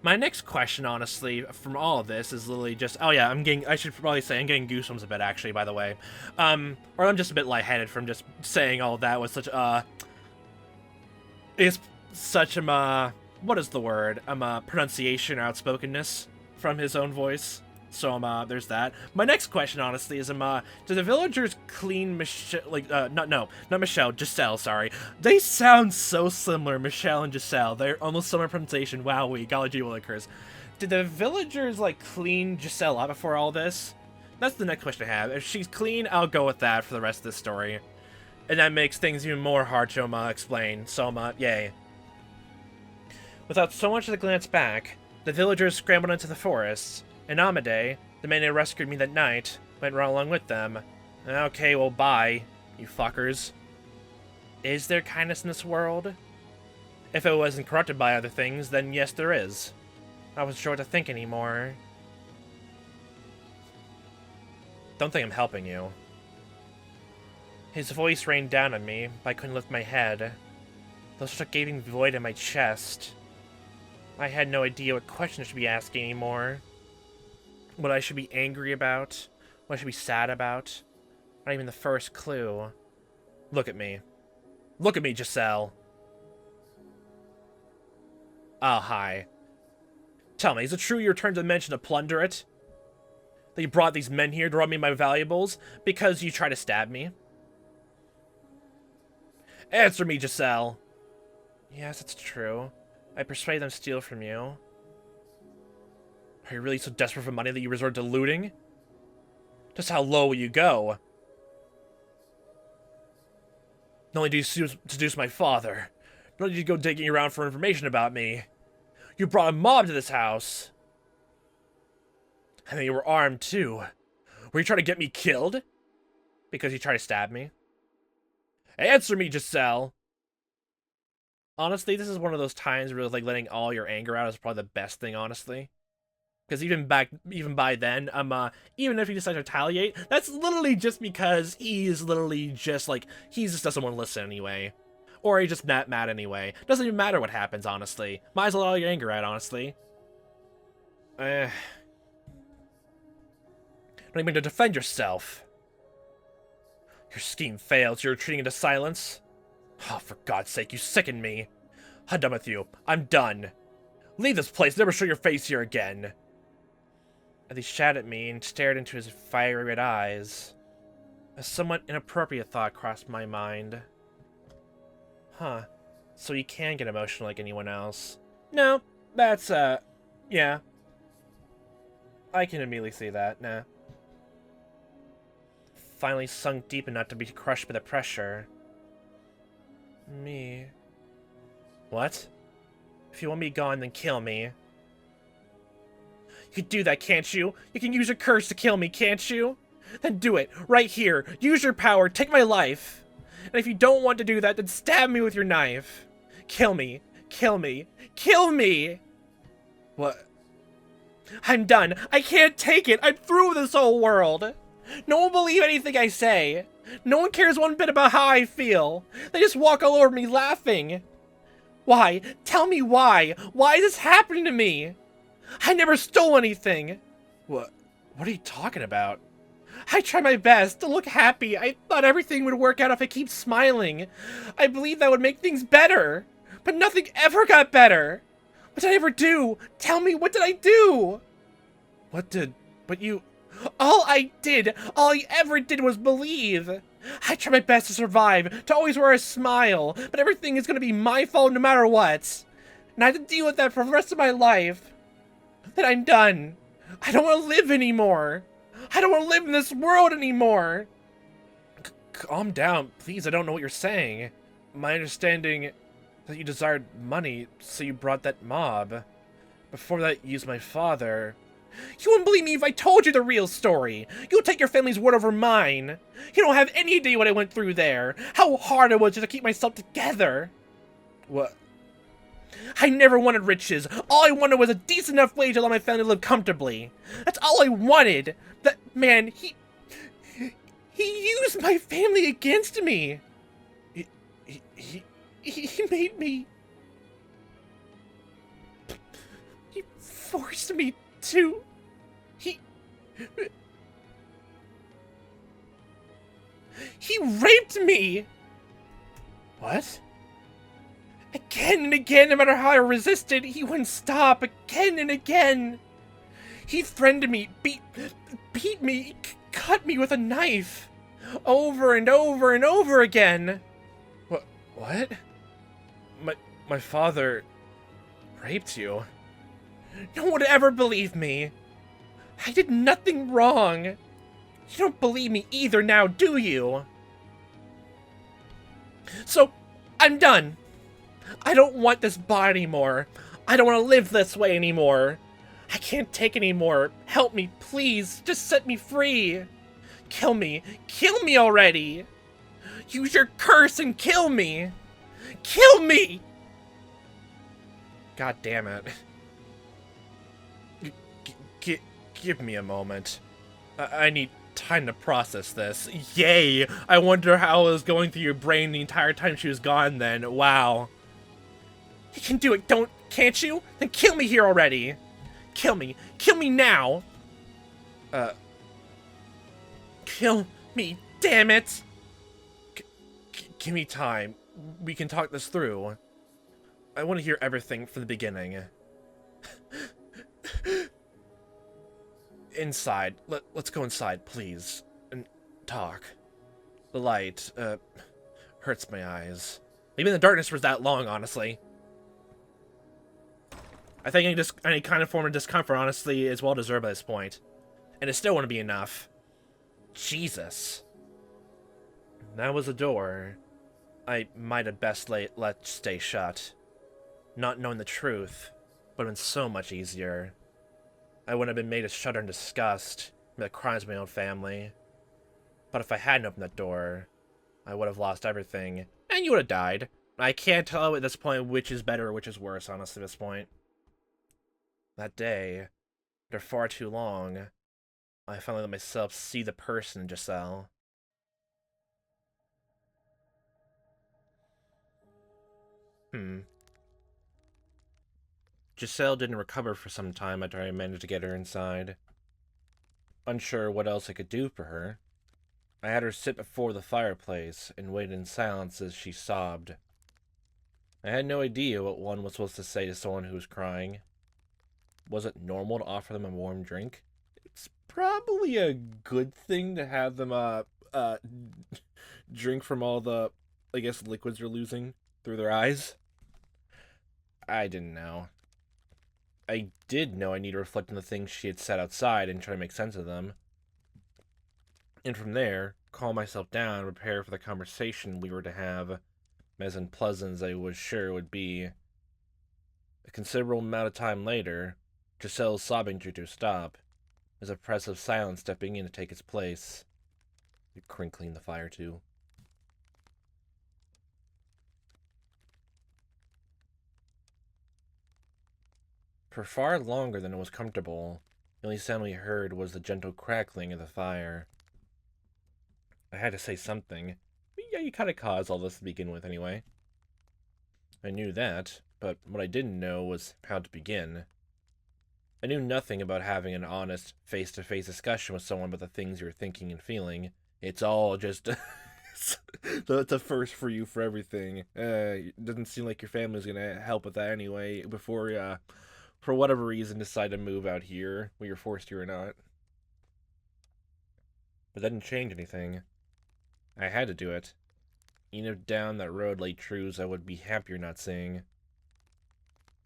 [SPEAKER 1] My next question, honestly, from all of this is literally just... Oh yeah, I should probably say I'm getting goosebumps a bit, actually, by the way. Or I'm just a bit lightheaded from just saying all of that with such, it's such, what is the word? Pronunciation or outspokenness from his own voice. So, there's that. My next question, honestly, is, do the villagers clean Michelle, not Michelle, Giselle, sorry. They sound so similar, Michelle and Giselle. They're almost similar pronunciation. Wowee, golly gee willikers. Did the villagers, clean Giselle up before all this? That's the next question I have. If she's clean, I'll go with that for the rest of the story. And that makes things even more hard to, explain. So, yay. Without so much as a glance back, the villagers scrambled into the forest. And Amade, the man who rescued me that night, went right along with them. Okay, well, bye, you fuckers. Is there kindness in this world? If it wasn't corrupted by other things, then yes, there is. I wasn't sure what to think anymore. Don't think I'm helping you. His voice rained down on me, but I couldn't lift my head. There was such a gaping void in my chest. I had no idea what questions I should be asking anymore. What I should be angry about, what I should be sad about. Not even the first clue. Look at me. Look at me, Giselle. Oh, hi. Tell me, is it true you returned to the mansion to plunder it? That you brought these men here to rob me of my valuables because you tried to stab me? Answer me, Giselle. Yes, it's true. I persuaded them to steal from you. Are you really so desperate for money that you resort to looting? Just how low will you go? Not only do you seduce my father, not only do you go digging around for information about me, You brought a mob to this house. And then you were armed, too. Were you trying to get me killed? Because you tried to stab me? Answer me, Giselle! Honestly, this is one of those times where, like, letting all your anger out is probably the best thing, honestly. Because even by then, even if he decides to retaliate, that's literally just because he's literally just, like, he just doesn't want to listen anyway. Or he's just not mad anyway. Doesn't even matter what happens, honestly. Might as well let all your anger out, honestly. Don't even to defend yourself. Your scheme fails. You're retreating into silence. Oh, for God's sake, you sicken me. I'm done with you. I'm done. Leave this place. Never show your face here again. As he shouted at me and stared into his fiery red eyes, a somewhat inappropriate thought crossed my mind. Huh. So you can get emotional like anyone else. No, that's, yeah. I can immediately see that, nah. Finally sunk deep enough to be crushed by the pressure. Me. What? If you want me gone, then kill me. You can do that, can't you? You can use your curse to kill me, can't you? Then do it, right here. Use your power, take my life. And if you don't want to do that, then stab me with your knife. Kill me. Kill me. Kill me! What? I'm done. I can't take it. I'm through with this whole world. No one will believe anything I say. No one cares one bit about how I feel. They just walk all over me laughing. Why? Tell me why. Why is this happening to me? I never stole anything. What are you talking about? I tried my best to look happy. I thought everything would work out if I keep smiling. I believed that would make things better. But nothing ever got better. What did I ever do? Tell me, what did I do? All I ever did was believe. I tried my best to survive, to always wear a smile, but everything is gonna be my fault no matter what. And I have to deal with that for the rest of my life. Then I'm done. I don't want to live anymore. I don't want to live in this world anymore. Calm down, please. I don't know what you're saying. My understanding that you desired money, so you brought that mob. Before that, you used my father. You wouldn't believe me if I told you the real story. You'll take your family's word over mine. You don't have any idea what I went through there. How hard it was just to keep myself together. What? I never wanted riches. All I wanted was a decent enough wage to let my family live comfortably. That's all I wanted. That man, he used my family against me. He made me. He forced me to. He raped me. What? Again and again, no matter how I resisted, he wouldn't stop. Again and again. He threatened me, beat me, cut me with a knife. Over and over and over again. What? My father raped you? No one would ever believe me. I did nothing wrong. You don't believe me either now, do you? So, I'm done. I don't want this body anymore. I don't want to live this way anymore. I can't take anymore. Help me, please. Just set me free. Kill me. Kill me already. Use your curse and kill me. Kill me! God damn it. Give me a moment. I need time to process this. Yay! I wonder how it was going through your brain the entire time she was gone then. Wow. You can do it, can't you? Then kill me here already. Kill me. Kill me now. Kill me, damn it. Give me time. We can talk this through. I want to hear everything from the beginning. Inside. Let's go inside, please. And talk. The light, hurts my eyes. Even the darkness was that long, honestly. I think any kind of form of discomfort, honestly, is well deserved by this point. And it still wouldn't be enough. Jesus. That was a door I might have best let stay shut. Not knowing the truth, would have been so much easier. I wouldn't have been made to shudder in disgust at the crimes of my own family. But if I hadn't opened that door, I would have lost everything, and you would have died. I can't tell at this point which is better or which is worse, honestly, at this point. That day, after far too long, I finally let myself see the person in Giselle. Giselle didn't recover for some time after I managed to get her inside. Unsure what else I could do for her, I had her sit before the fireplace and wait in silence as she sobbed. I had no idea what one was supposed to say to someone who was crying. Was it normal to offer them a warm drink? It's probably a good thing to have them drink from all the, I guess, liquids you're losing through their eyes. I didn't know. I did know I need to reflect on the things she had said outside and try to make sense of them. And from there, calm myself down and prepare for the conversation we were to have, as unpleasant as I was sure it would be. A considerable amount of time later, Giselle's sobbing drew to a stop, as oppressive silence stepping in to take its place. Crinkling the fire too. For far longer than it was comfortable, the only sound we heard was the gentle crackling of the fire. I had to say something. Yeah, you kind of caused all this to begin with anyway. I knew that, but what I didn't know was how to begin. I knew nothing about having an honest, face-to-face discussion with someone about the things you're thinking and feeling. It's all just it's a first for you for everything. It doesn't seem like your family's gonna help with that anyway before, for whatever reason, decide to move out here, whether you're forced to or not. But that didn't change anything. I had to do it. Even if down that road lay truths I would be happier not seeing.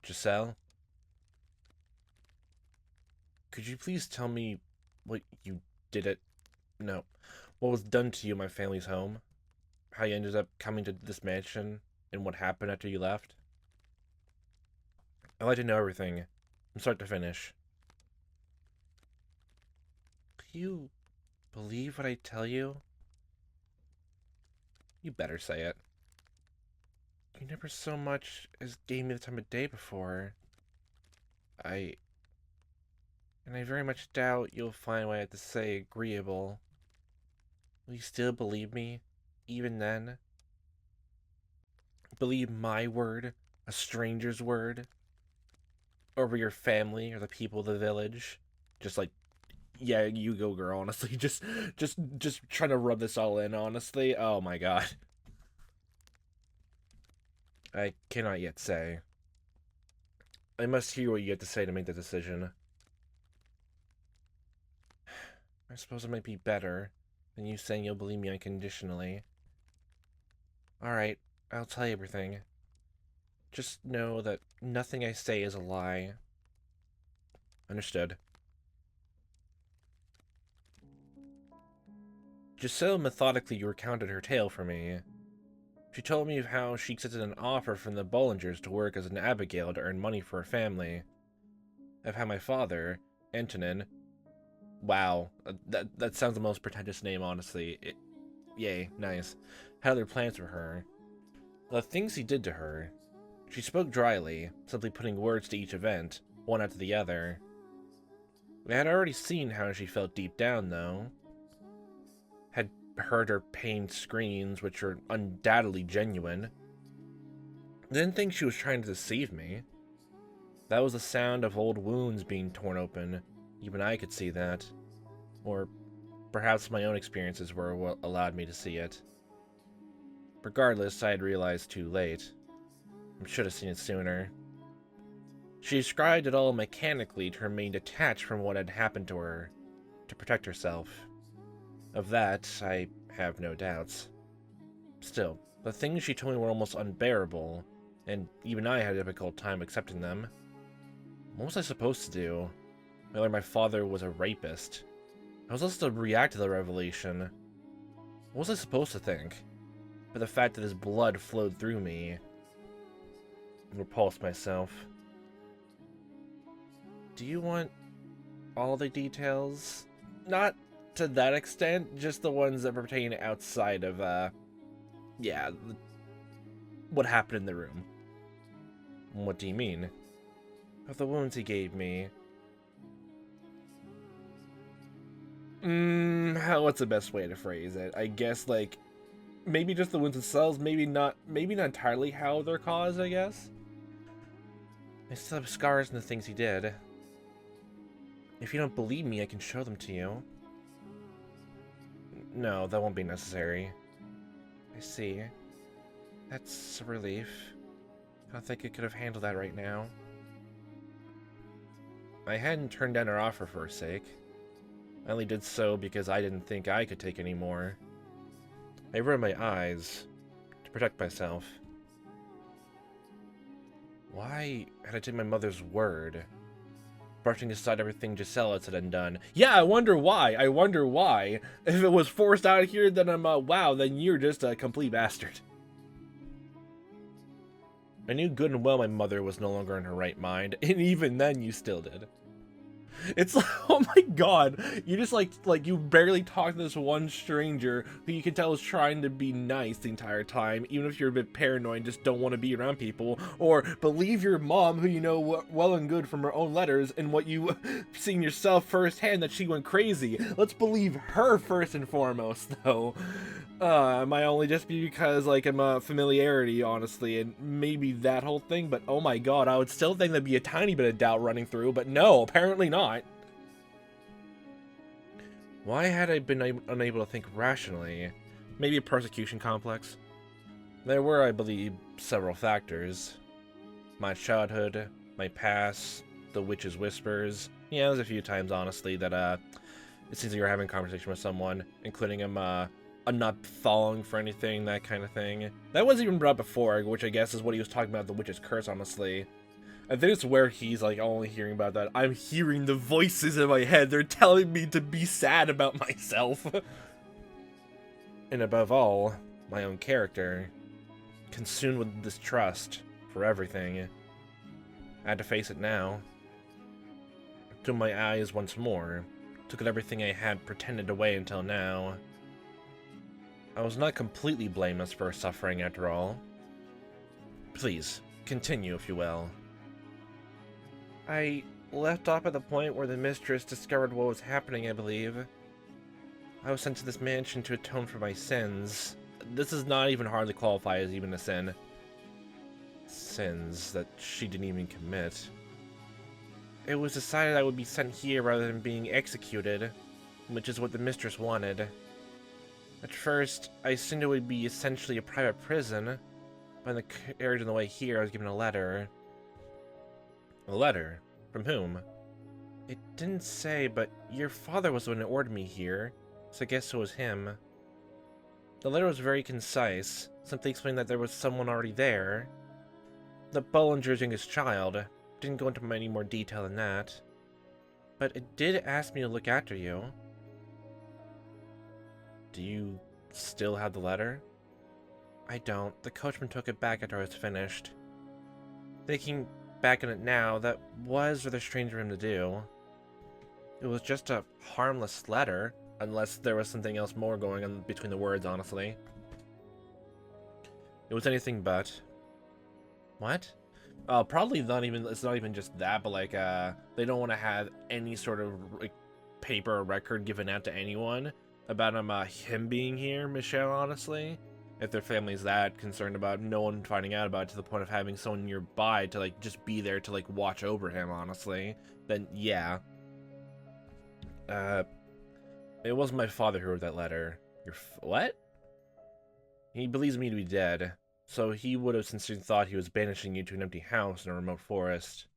[SPEAKER 1] Giselle? Could you please tell me what you did at... No. What was done to you in my family's home? How you ended up coming to this mansion? And what happened after you left? I'd like to know everything, from start to finish. Do you believe what I tell you? You better say it. You never so much as gave me the time of day before. And I very much doubt you'll find what I have to say agreeable. Will you still believe me, even then? Believe my word, a stranger's word? Over your family or the people of the village? Just like, yeah, you go, girl, honestly. Just trying to rub this all in, honestly. Oh my god. I cannot yet say. I must hear what you have to say to make the decision. I suppose it might be better than you saying you'll believe me unconditionally. Alright, I'll tell you everything. Just know that nothing I say is a lie. Understood. Giselle methodically recounted her tale for me. She told me of how she accepted an offer from the Bollingers to work as an abigail to earn money for her family. Of how my father, Antonin... Wow, that sounds the most pretentious name, honestly. Yay, nice. Had other plans for her. The things he did to her. She spoke dryly, simply putting words to each event, one after the other. I had already seen how she felt deep down, though. Had heard her pained screams, which were undoubtedly genuine. Didn't think she was trying to deceive me. That was the sound of old wounds being torn open. Even I could see that. Or perhaps my own experiences were what allowed me to see it. Regardless, I had realized too late. I should have seen it sooner. She described it all mechanically to remain detached from what had happened to her, to protect herself. Of that, I have no doubts. Still, the things she told me were almost unbearable, and even I had a difficult time accepting them. What was I supposed to do? I learned my father was a rapist. I was supposed to react to the revelation. What was I supposed to think? But the fact that his blood flowed through me, I repulsed myself. Do you want all the details? Not to that extent, just the ones that pertain outside of, yeah, what happened in the room. What do you mean? Of the wounds he gave me. What's the best way to phrase it? I guess, like, maybe just the wounds themselves, maybe not entirely how they're caused, I guess. I still have scars and the things he did. If you don't believe me, I can show them to you. No, that won't be necessary. I see. That's a relief. I don't think I could have handled that right now. I hadn't turned down her offer for her sake. I only did so because I didn't think I could take any more. I rubbed my eyes to protect myself. Why had I taken my mother's word? Brushing aside everything Giselle had said and done. Yeah, I wonder why. I wonder why. If it was forced out here, then I'm, wow, then you're just a complete bastard. I knew good and well my mother was no longer in her right mind, and even then you still did. It's like, oh my god, you just like you barely talk to this one stranger who you can tell is trying to be nice the entire time, even if you're a bit paranoid and just don't want to be around people, or believe your mom, who you know well and good from her own letters and what you seen yourself firsthand that she went crazy. Let's believe her first and foremost, though. Might only just be because, like, I'm a familiarity, honestly, and maybe that whole thing, but oh my god, I would still think there'd be a tiny bit of doubt running through, but no, apparently not. Why had I been unable to think rationally? Maybe a persecution complex? There were, I believe, several factors. My childhood, my past, the witch's whispers. Yeah, there's a few times, honestly, that, it seems like you're having a conversation with someone, including him, I'm not falling for anything, that kind of thing. That wasn't even brought up before, which I guess is what he was talking about, the witch's curse, honestly. I think it's where he's, like, only hearing about that. I'm hearing the voices in my head. They're telling me to be sad about myself. And above all, my own character. Consumed with distrust for everything. I had to face it now. Opened my eyes once more. Took at everything I had pretended away until now. I was not completely blameless for her suffering after all. Please, continue if you will. I left off at the point where the mistress discovered what was happening, I believe. I was sent to this mansion to atone for my sins. This is not even hardly qualify as even a sin. Sins that she didn't even commit. It was decided I would be sent here rather than being executed, which is what the mistress wanted. At first, I assumed it would be essentially a private prison, but in the carriage on the way here, I was given a letter. A letter? From whom? It didn't say, but your father was the one who ordered me here, so I guess it was him. The letter was very concise, simply explaining that there was someone already there. That Bollinger's youngest child. Didn't go into any more detail than that. But it did ask me to look after you. Do you still have the letter? I don't. The coachman took it back after I was finished. Thinking back on it now, that was rather strange for him to do. It was just a harmless letter, unless there was something else more going on between the words, honestly. It was anything but. What? Probably not even, it's not even just that, but like, they don't want to have any sort of like, paper or record given out to anyone about him being here, Michelle, honestly. If their family's that concerned about no one finding out about it to the point of having someone nearby to, like, just be there to, like, watch over him, honestly, then, yeah. It wasn't my father who wrote that letter. What? He believes me to be dead, so he would have sincerely thought he was banishing you to an empty house in a remote forest.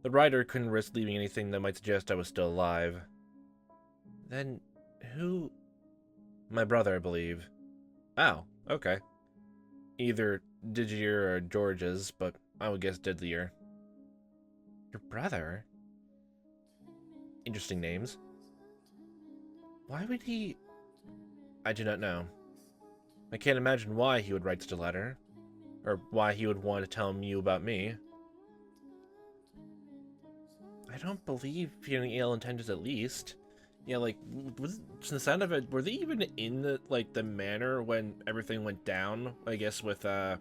[SPEAKER 1] The writer couldn't risk leaving anything that might suggest I was still alive. Then, who? My brother, I believe. Oh, okay. Either Didier or George's, but I would guess Didier. Your brother? Interesting names. Why would he... I do not know. I can't imagine why he would write such a letter, or why he would want to tell you about me. I don't believe he had any ill intentions, at least. Yeah, like, was the sound of it, were they even in the, like, the manor when everything went down? I guess with, I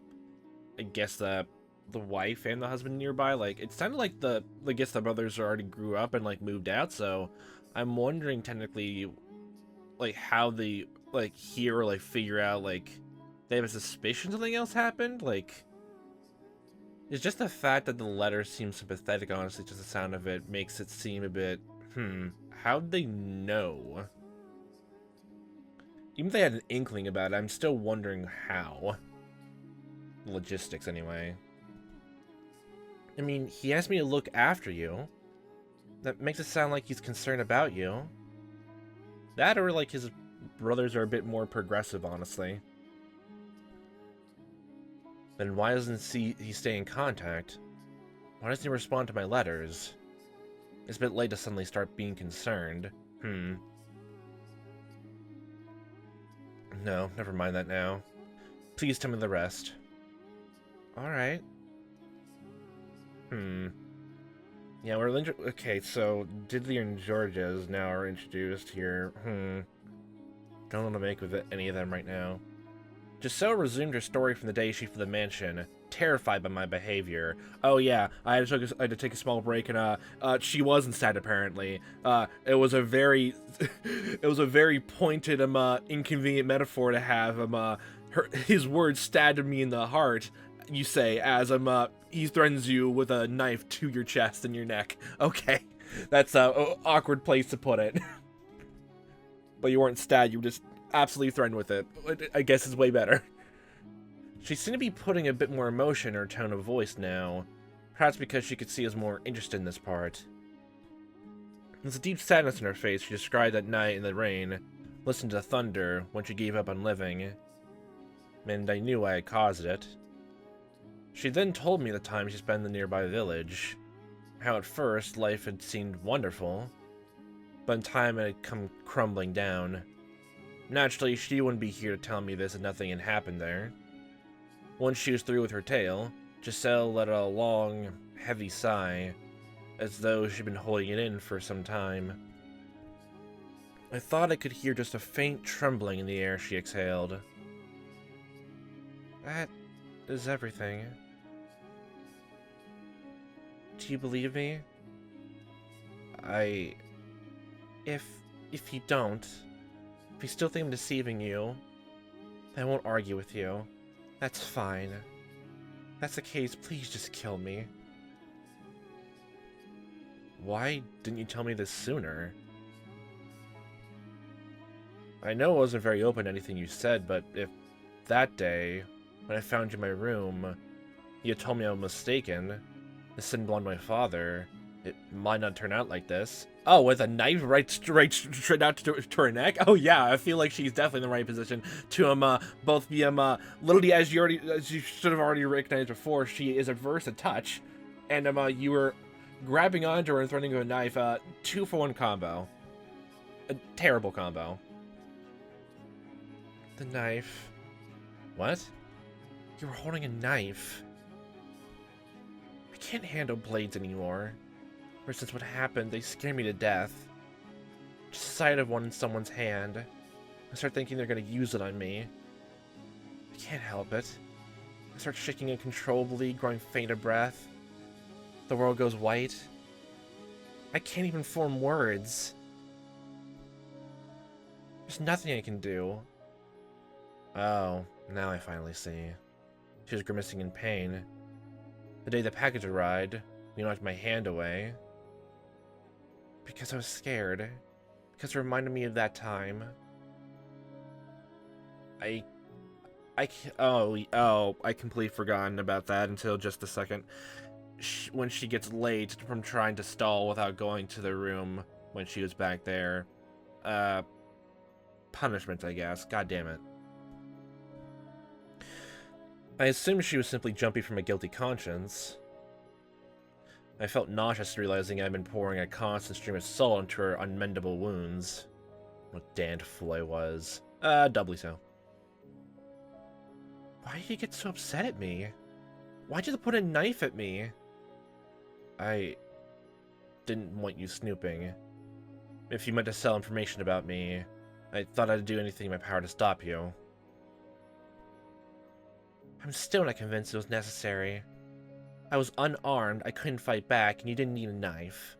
[SPEAKER 1] guess the wife and the husband nearby? Like, it sounded like I guess the brothers already grew up and, like, moved out, so I'm wondering, technically, like, how they, like, hear or, like, figure out, like, they have a suspicion something else happened? Like, it's just the fact that the letter seems sympathetic, honestly, just the sound of it makes it seem a bit, how'd they know? Even if they had an inkling about it, I'm still wondering how. Logistics, anyway. I mean, he asked me to look after you. That makes it sound like he's concerned about you. That or, like, his brothers are a bit more progressive, honestly. Then why doesn't he stay in contact? Why doesn't he respond to my letters? It's a bit late to suddenly start being concerned. No, never mind that now. Please tell me the rest. Alright. Yeah, okay, so Diddley and Georges now are introduced here. Don't want to make with any of them right now. Giselle resumed her story from the day she fled the mansion, terrified by my behavior. Oh yeah, I had to take a small break, and she wasn't sad apparently. It was a very, it was a very pointed, inconvenient metaphor to have. His words stabbed me in the heart. You say, as he threatens you with a knife to your chest and your neck. Okay, that's a awkward place to put it. But you weren't stabbed, you were just absolutely threatened with it. I guess it's way better. She seemed to be putting a bit more emotion in her tone of voice now. Perhaps because she could see us more interested in this part. There's a deep sadness in her face. She described that night in the rain, listened to the thunder when she gave up on living. And I knew I had caused it. She then told me the time she spent in the nearby village. How at first life had seemed wonderful, but in time it had come crumbling down. Naturally, she wouldn't be here to tell me this if nothing had happened there. Once she was through with her tale, Giselle let out a long, heavy sigh, as though she'd been holding it in for some time. I thought I could hear just a faint trembling in the air she exhaled. That is everything. Do you believe me? If you don't, if you still think I'm deceiving you, then I won't argue with you. That's fine. If that's the case, please just kill me. Why didn't you tell me this sooner? I know I wasn't very open to anything you said, but if that day, when I found you in my room, you had told me I was mistaken, this didn't belong to my father, it might not turn out like this. Oh, with a knife right straight out to her neck? Oh yeah, I feel like she's definitely in the right position to both be literally as you should have already recognized before, she is averse to touch, and you were grabbing onto her and threatening her with a knife. 2-for-1 combo. A terrible combo. The knife. What? You were holding a knife. I can't handle blades anymore. Ever since what happened, they scare me to death. Just the sight of one in someone's hand, I start thinking they're gonna use it on me. I can't help it. I start shaking uncontrollably, growing faint of breath. The world goes white. I can't even form words. There's nothing I can do. Oh, now I finally see. She was grimacing in pain. The day the package arrived, you knocked my hand away. Because I was scared. Because it reminded me of that time. I completely forgotten about that until just a second. When she gets late from trying to stall without going to the room when she was back there. Punishment, I guess. God damn it. I assumed she was simply jumping from a guilty conscience. I felt nauseous realizing I'd been pouring a constant stream of salt into her unmendable wounds. What damned fool I was. Doubly so. Why did you get so upset at me? Why'd you put a knife at me? didn't want you snooping. If you meant to sell information about me, I thought I'd do anything in my power to stop you. I'm still not convinced it was necessary. I was unarmed, I couldn't fight back, and you didn't need a knife.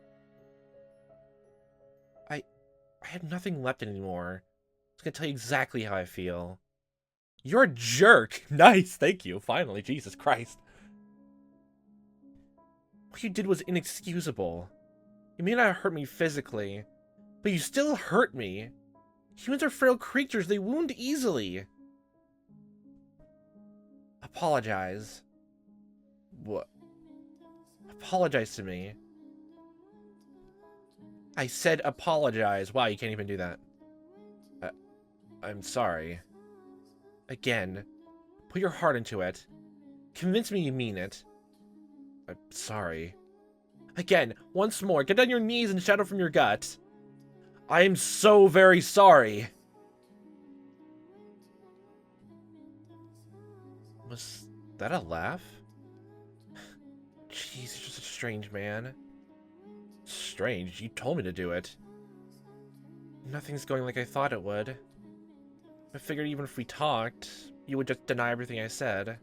[SPEAKER 1] I have nothing left anymore. I was gonna tell you exactly how I feel. You're a jerk! Nice, thank you, finally, Jesus Christ. What you did was inexcusable. You may not have hurt me physically, but you still hurt me. Humans are frail creatures, they wound easily. Apologize. What? Apologize to me. I said apologize. Wow, you can't even do that. I'm sorry. Again, put your heart into it. Convince me you mean it. I'm sorry. Again, once more, get on your knees and shout out from your gut. I am so very sorry. Was that a laugh? Jeez, you're just a strange man. Strange? You told me to do it. Nothing's going like I thought it would. I figured even if we talked, you would just deny everything I said.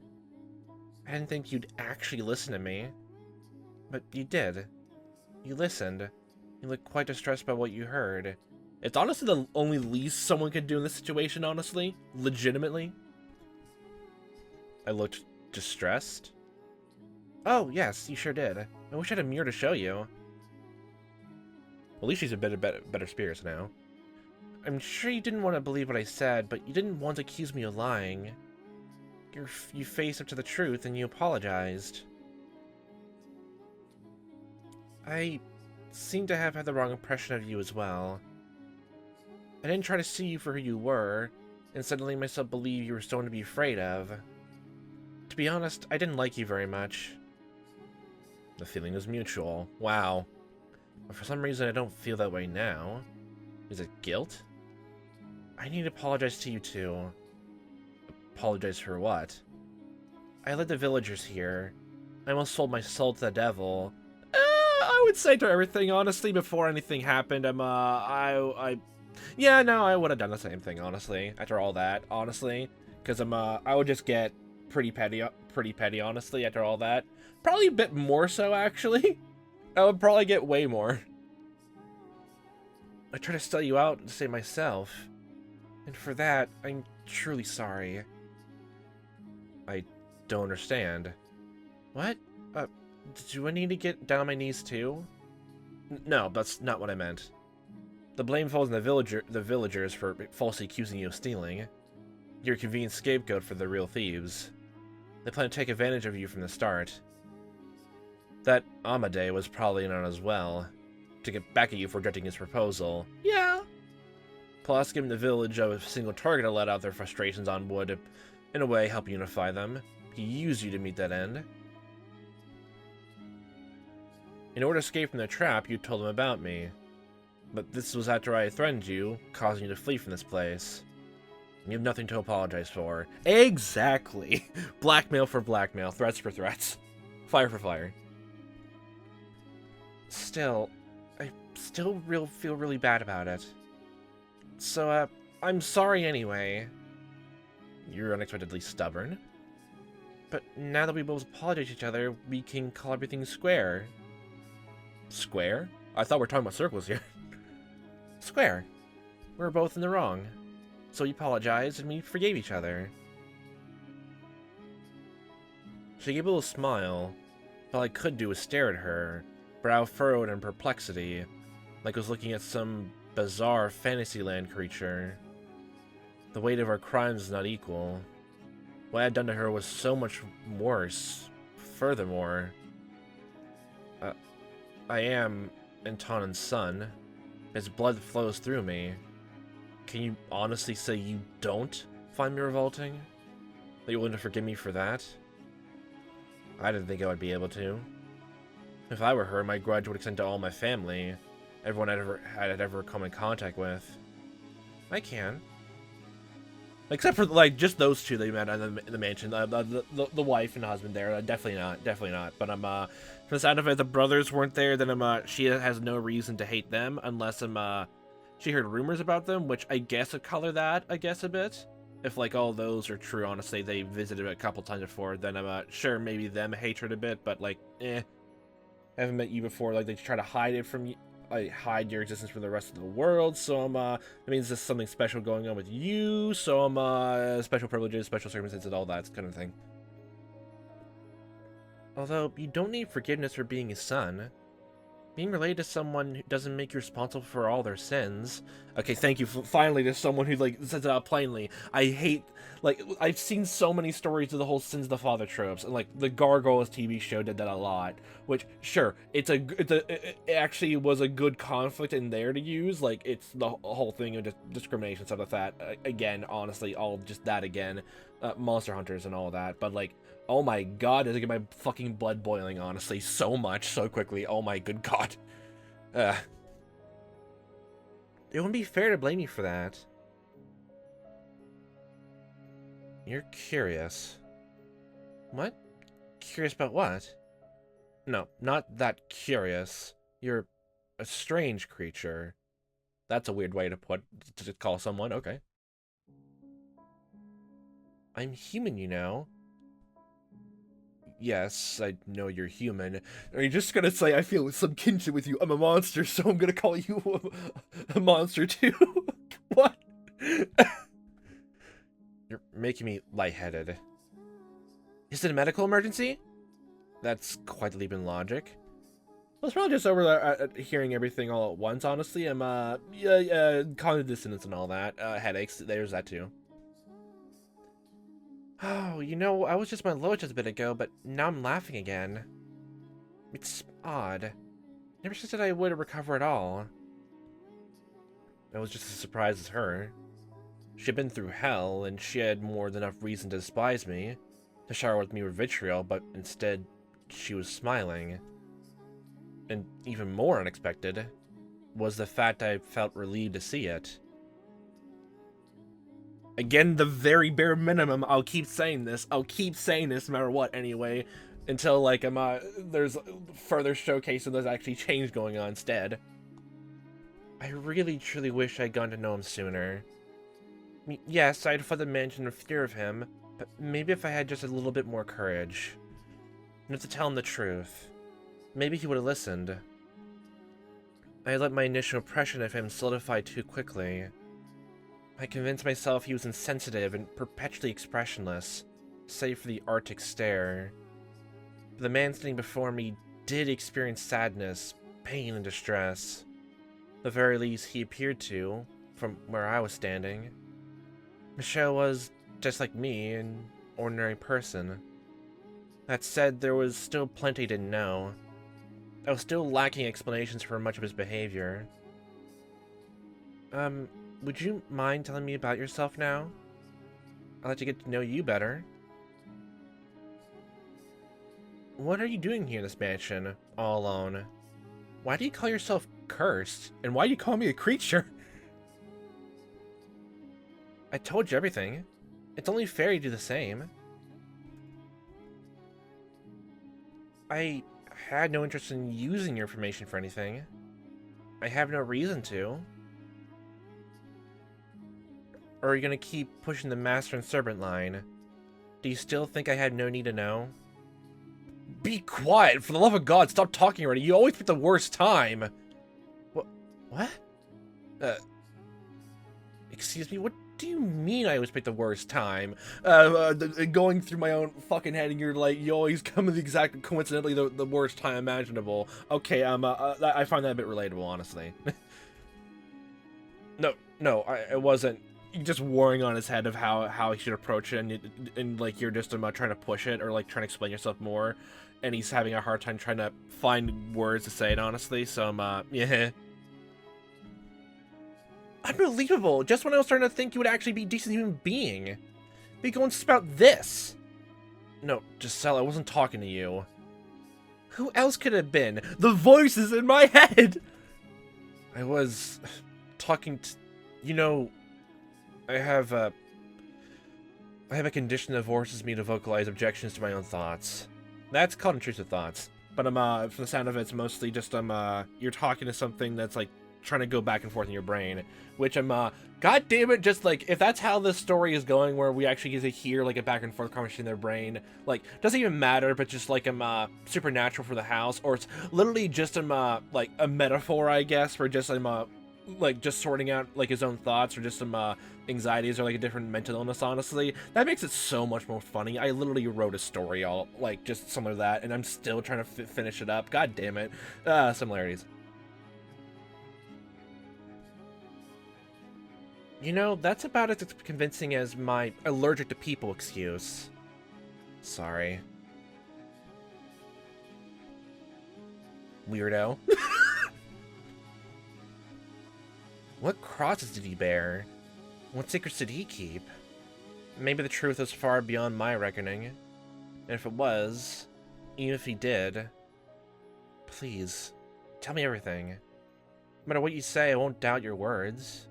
[SPEAKER 1] I didn't think you'd actually listen to me. But you did. You listened. You looked quite distressed by what you heard. It's honestly the only least someone could do in this situation, honestly. Legitimately. I looked distressed? Oh, yes, you sure did. I wish I had a mirror to show you. Well, at least she's a better spirits now. I'm sure you didn't want to believe what I said, but you didn't want to accuse me of lying. You faced up to the truth and you apologized. I seem to have had the wrong impression of you as well. I didn't try to see you for who you were, instead letting myself believe you were someone to be afraid of. To be honest, I didn't like you very much. The feeling was mutual. Wow. But for some reason I don't feel that way now. Is it guilt? I need to apologize to you too. Apologize for what? I led the villagers here. I almost sold my soul to the devil. I would say to everything, honestly, before anything happened, yeah, no, I would have done the same thing, honestly, after all that, honestly, because I would just get pretty petty, honestly, after all that. Probably a bit more so, actually. I would probably get way more. I tried to sell you out to save myself, and for that, I'm truly sorry. I don't understand. What? Do I need to get down on my knees too? No, that's not what I meant. The blame falls on the villagers for falsely accusing you of stealing. You're a convenient scapegoat for the real thieves. They plan to take advantage of you from the start. That Amade was probably in on as well, to get back at you for rejecting his proposal. Yeah. Plus, giving the village a single target to let out their frustrations on would, in a way, help unify them. He used you to meet that end. In order to escape from their trap, you told them about me. But this was after I threatened you, causing you to flee from this place. You have nothing to apologize for. Exactly! Blackmail for blackmail, threats for threats. Fire for fire. Still, I still feel really bad about it. So, I'm sorry anyway. You're unexpectedly stubborn. But now that we both apologize to each other, we can call everything square. Square? I thought we were talking about circles here. Square. We were both in the wrong. So we apologized and we forgave each other. She gave a little smile. All I could do was stare at her, brow furrowed in perplexity, like I was looking at some bizarre fantasyland creature. The weight of our crimes is not equal. What I had done to her was so much worse. Furthermore, I am Anton's son. His blood flows through me. Can you honestly say you don't find me revolting? That you're willing to forgive me for that? I didn't think I would be able to. If I were her, my grudge would extend to all my family, everyone I'd ever come in contact with. I can. Except for, like, just those two that you met in the mansion. The wife and husband there. Definitely not. Definitely not. But, from the sound of it, the brothers weren't there, then, she has no reason to hate them unless, she heard rumors about them, which I guess would color that, I guess, a bit. If, like, all those are true, honestly, they visited a couple times before, then I'm, sure, maybe them hatred a bit, but, like, I haven't met you before, like, they try to hide it from you. Like, hide your existence from the rest of the world, so that means there's something special going on with you, so special privileges, special circumstances, and all that kind of thing. Although, you don't need forgiveness for being his son. Being related to someone who doesn't make you responsible for all their sins. Okay, thank you. Finally, there's someone who, like, says it out plainly. I hate, like, I've seen so many stories of the whole sins of the father tropes, and, like, the Gargoyles TV show did that a lot. Which, sure, it actually was a good conflict in there to use. Like, it's the whole thing of discrimination, stuff like that. Again, honestly, all just that again. Monster Hunters and all that, but, like, oh my god, does it get my fucking blood boiling, honestly, so much, so quickly. Oh my good god. It wouldn't be fair to blame you for that. You're curious. What? Curious about what? No, not that curious. You're a strange creature. That's a weird way to call someone, okay. I'm human, you know. Yes, I know you're human. Are you just gonna say I feel some kinship with you? I'm a monster, so I'm gonna call you a monster too? What? You're making me lightheaded. Is it a medical emergency? That's quite a leap in logic. Well, it's probably just over there hearing everything all at once, honestly. I'm, cognitive dissonance and all that. Headaches, there's that too. Oh, you know, I was just my low just a bit ago, but now I'm laughing again. It's odd. Never said I would recover at all. I was just as surprised as her. She'd been through hell, and she had more than enough reason to despise me, to shower with me with vitriol, but instead, she was smiling. And even more unexpected was the fact I felt relieved to see it. Again, the very bare minimum, I'll keep saying this no matter what anyway, until, like, there's further showcase of there's actually change going on instead. I really truly wish I'd gone to know him sooner. I mean, yes, I'd fled the mansion in fear of him, but maybe if I had just a little bit more courage. And to tell him the truth, maybe he would have listened. I let my initial impression of him solidify too quickly. I convinced myself he was insensitive and perpetually expressionless, save for the Arctic stare. But the man sitting before me did experience sadness, pain, and distress. The very least he appeared to, from where I was standing. Michelle was, just like me, an ordinary person. That said, there was still plenty I didn't know. I was still lacking explanations for much of his behavior. Would you mind telling me about yourself now? I'd like to get to know you better. What are you doing here in this mansion, all alone? Why do you call yourself cursed? And why do you call me a creature? I told you everything. It's only fair you do the same. I had no interest in using your information for anything. I have no reason to. Or are you gonna keep pushing the master and servant line? Do you still think I had no need to know? Be quiet! For the love of God, stop talking already! You always pick the worst time! What? Excuse me? What do you mean I always pick the worst time? Going through my own fucking head and you're like, you always come at the exact, coincidentally, the worst time imaginable. Okay, I find that a bit relatable, honestly. No, I wasn't. Just warring on his head of how he should approach it, and like you're just trying to push it or like trying to explain yourself more, and he's having a hard time trying to find words to say it, honestly. So yeah. Unbelievable! Just when I was starting to think you would actually be a decent human being, be going about this. No, Giselle, I wasn't talking to you. Who else could it have been? The voices in my head. I was talking to, you know. I have I have a condition that forces me to vocalize objections to my own thoughts. That's called intrusive thoughts. But for the sound of it, it's mostly just you're talking to something that's like trying to go back and forth in your brain, which god damn it, just like if that's how this story is going, where we actually get to hear like a back and forth conversation in their brain, like doesn't even matter, but just like supernatural for the house, or it's literally just like a metaphor, I guess, for just like just sorting out like his own thoughts, or just some anxieties, or like a different mental illness. Honestly, that makes it so much more funny. I literally wrote a story all like just similar to that, and I'm still trying to finish it up. God damn it. Similarities. You know, that's about as convincing as my allergic to people excuse. Sorry. Weirdo. What crosses did he bear? What secrets did he keep? Maybe the truth is far beyond my reckoning. And if it was, even if he did, please, tell me everything. No matter what you say, I won't doubt your words.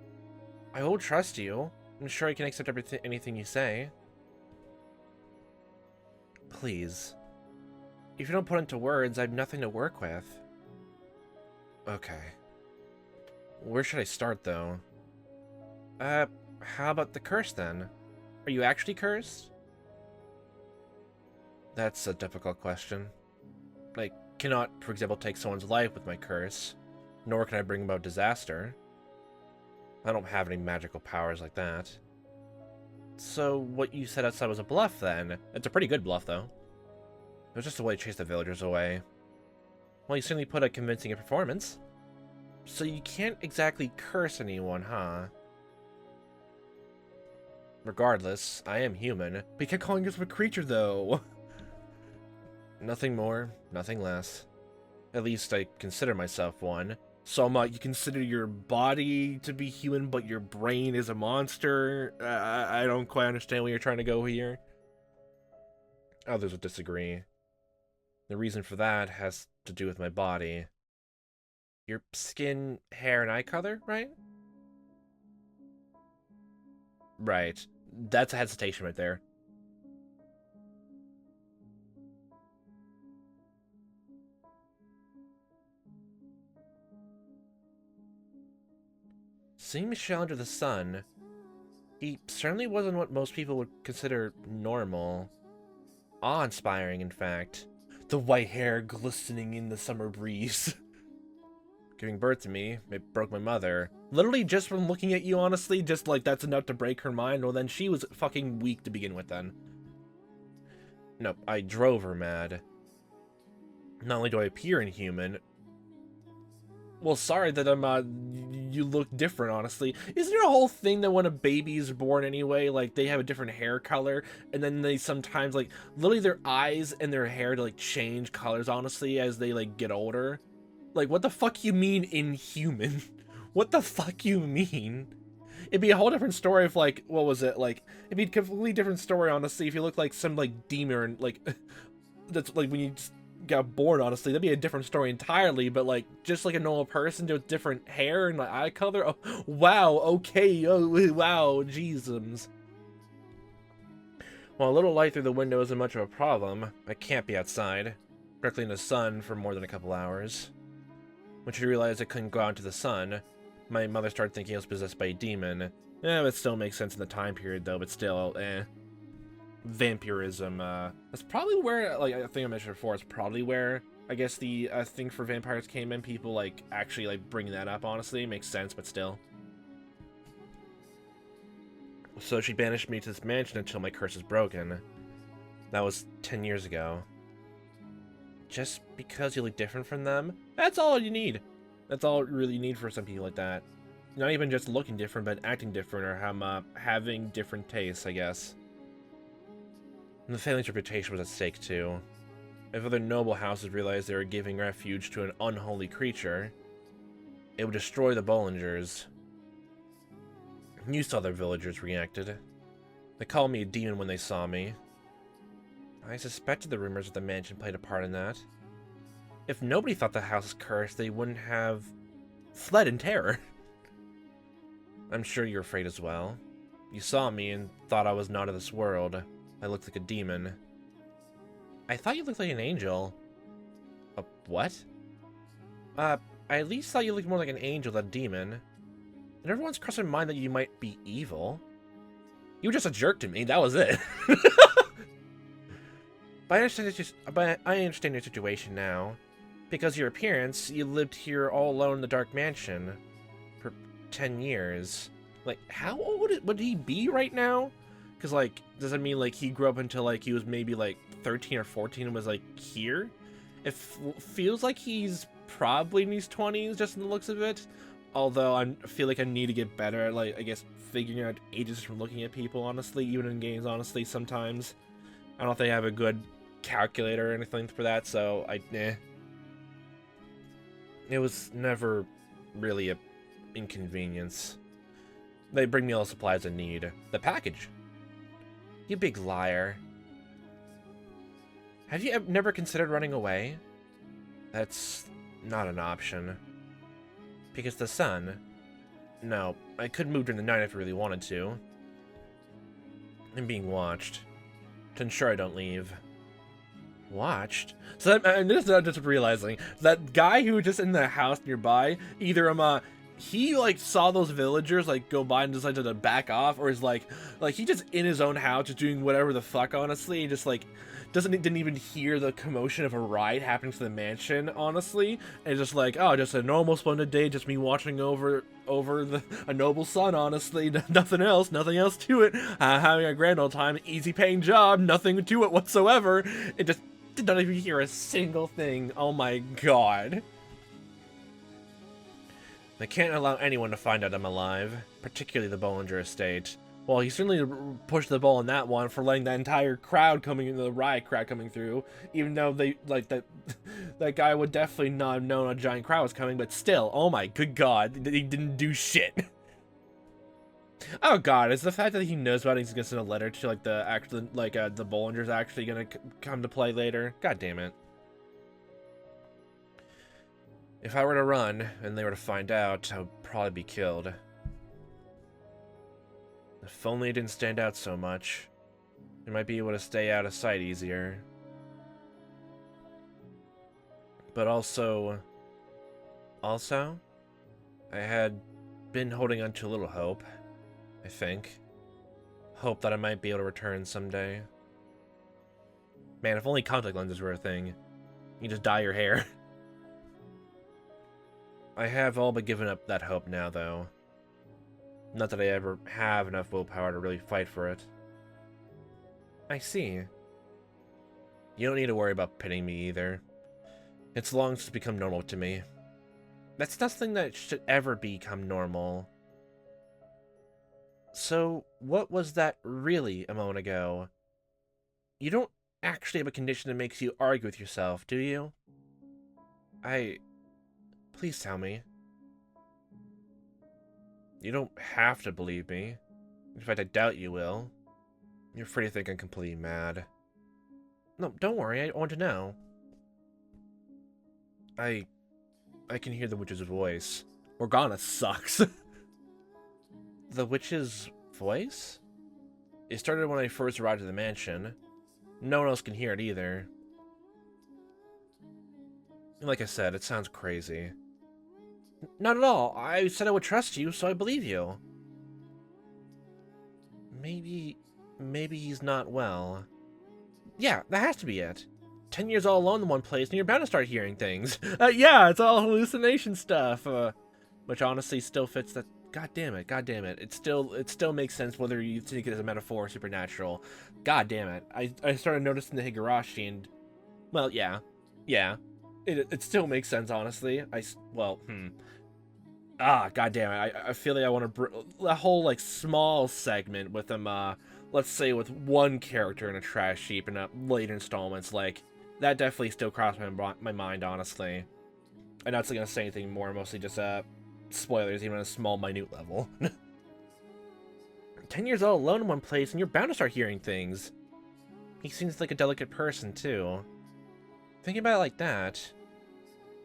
[SPEAKER 1] I will trust you. I'm sure I can accept anything you say. Please. If you don't put into words, I have nothing to work with. Okay. Where should I start, though? How about the curse, then? Are you actually cursed? That's a difficult question. I cannot, for example, take someone's life with my curse, nor can I bring about disaster. I don't have any magical powers like that. So what you said outside was a bluff, then? It's a pretty good bluff, though. It was just a way to chase the villagers away. Well, you certainly put a convincing performance. So you can't exactly curse anyone, huh? Regardless, I am human. But you kept calling yourself a creature, though. Nothing more, nothing less. At least I consider myself one. So you consider your body to be human, but your brain is a monster? I don't quite understand where you're trying to go here. Others would disagree. The reason for that has to do with my body. Your skin, hair, and eye color, right? Right. That's a hesitation right there. Seeing Michelle under the sun, he certainly wasn't what most people would consider normal. Awe-inspiring, in fact. The white hair glistening in the summer breeze. Giving birth to me, it broke my mother. Literally just from looking at you, honestly, just like that's enough to break her mind. Well, then she was fucking weak to begin with, then. Nope, I drove her mad. Not only do I appear inhuman... Well, sorry that you look different, honestly. Isn't there a whole thing that when a baby's born anyway, like, they have a different hair color, and then they sometimes, like, literally their eyes and their hair to, like, change colors, honestly, as they, like, get older? Like, what the fuck you mean inhuman? What the fuck you mean? It'd be a whole different story if, like, what was it? Like, it'd be a completely different story, honestly, if you look like some, like, demon, like, that's, like, when you just got born, honestly. That'd be a different story entirely, but, like, just like a normal person with different hair and, like, eye color? Oh, wow, okay, oh, wow, Jesus. While a little light through the window isn't much of a problem, I can't be outside, directly in the sun for more than a couple hours. When she realized I couldn't go out into the sun, my mother started thinking I was possessed by a demon. It still makes sense in the time period, though, but still, Vampirism, that's probably where, like, I think I mentioned before, it's probably where, I guess, the thing for vampires came in. People, like, actually, like, bringing that up, honestly. It makes sense, but still. So she banished me to this mansion until my curse is broken. That was 10 years ago. Just because you look different from them? That's all you need. That's all you really need for some people like that. Not even just looking different, but acting different, or having different tastes, I guess. And the family's reputation was at stake, too. If other noble houses realized they were giving refuge to an unholy creature, it would destroy the Bollingers. You saw their villagers reacted. They called me a demon when they saw me. I suspected the rumors of the mansion played a part in that. If nobody thought the house was cursed, they wouldn't have fled in terror. I'm sure you're afraid as well. You saw me and thought I was not of this world. I looked like a demon. I thought you looked like an angel. What? I at least thought you looked more like an angel than a demon. It never once crossed my mind that you might be evil. You were just a jerk to me, that was it. But I understand your situation now. Because of your appearance, you lived here all alone in the dark mansion for 10 years. Like, how old would he be right now? Because, like, does that mean, like, he grew up until, like, he was maybe, like, 13 or 14 and was, like, here? It feels like he's probably in his 20s, just in the looks of it. Although, I feel like I need to get better at, like, I guess, figuring out ages from looking at people, honestly. Even in games, honestly, sometimes. I don't think I have a good calculator or anything for that, so It was never really a inconvenience. They bring me all the supplies I need. The package. You big liar. Have you never considered running away? That's not an option. Because the sun... No, I could move during the night if I really wanted to. I'm being watched. To ensure I don't leave. Watched? So that, and this is just realizing, that guy who was just in the house nearby, either he like saw those villagers like go by and decided to back off, or is like he just in his own house just doing whatever the fuck, honestly, and just like didn't even hear the commotion of a riot happening to the mansion, honestly, and just like, oh, just a normal splendid day, just me watching over a noble son, honestly, nothing else to it, having a grand old time, easy paying job, nothing to it whatsoever. It just did not even hear a single thing. Oh my god. I can't allow anyone to find out I'm alive, particularly the Bollinger estate. Well, he certainly pushed the ball on that one for letting that entire crowd the riot crowd coming through, even though they, like, that guy would definitely not have known a giant crowd was coming, but still, oh my good god, he didn't do shit. Oh god, is the fact that he knows about it, he's gonna send a letter to, like, the Bollinger's actually gonna come to play later? God damn it. If I were to run, and they were to find out, I would probably be killed. If only it didn't stand out so much, I might be able to stay out of sight easier. But also, I had been holding on to a little hope, I think. Hope that I might be able to return someday. Man, if only contact lenses were a thing. You just dye your hair. I have all but given up that hope now, though. Not that I ever have enough willpower to really fight for it. I see. You don't need to worry about pitying me either. It's long since become normal to me. That's nothing that should ever become normal. So, what was that really a moment ago? You don't actually have a condition that makes you argue with yourself, do you? Please tell me. You don't have to believe me. In fact, I doubt you will. You're free to think I'm completely mad. No, don't worry, I want to know. I can hear the witch's voice. Morgana sucks. The witch's voice? It started when I first arrived at the mansion. No one else can hear it either. Like I said, it sounds crazy. Not at all. I said I would trust you, so I believe you. Maybe he's not well. Yeah, that has to be it. 10 years all alone in one place, and you're bound to start hearing things. Yeah, it's all hallucination stuff. Which honestly still fits that. God damn it. It still makes sense whether you think it as a metaphor or supernatural. God damn it. I started noticing the Higurashi, and well, yeah. It still makes sense, honestly. God damn it. I feel like I want to a whole, like, small segment with them, let's say with one character in a trash heap in later installments. Like, that definitely still crossed my mind, honestly. I'm not going to say anything more, mostly just, spoilers, even on a small, minute level. 10 years all alone in one place, and you're bound to start hearing things. He seems like a delicate person, too. Thinking about it like that,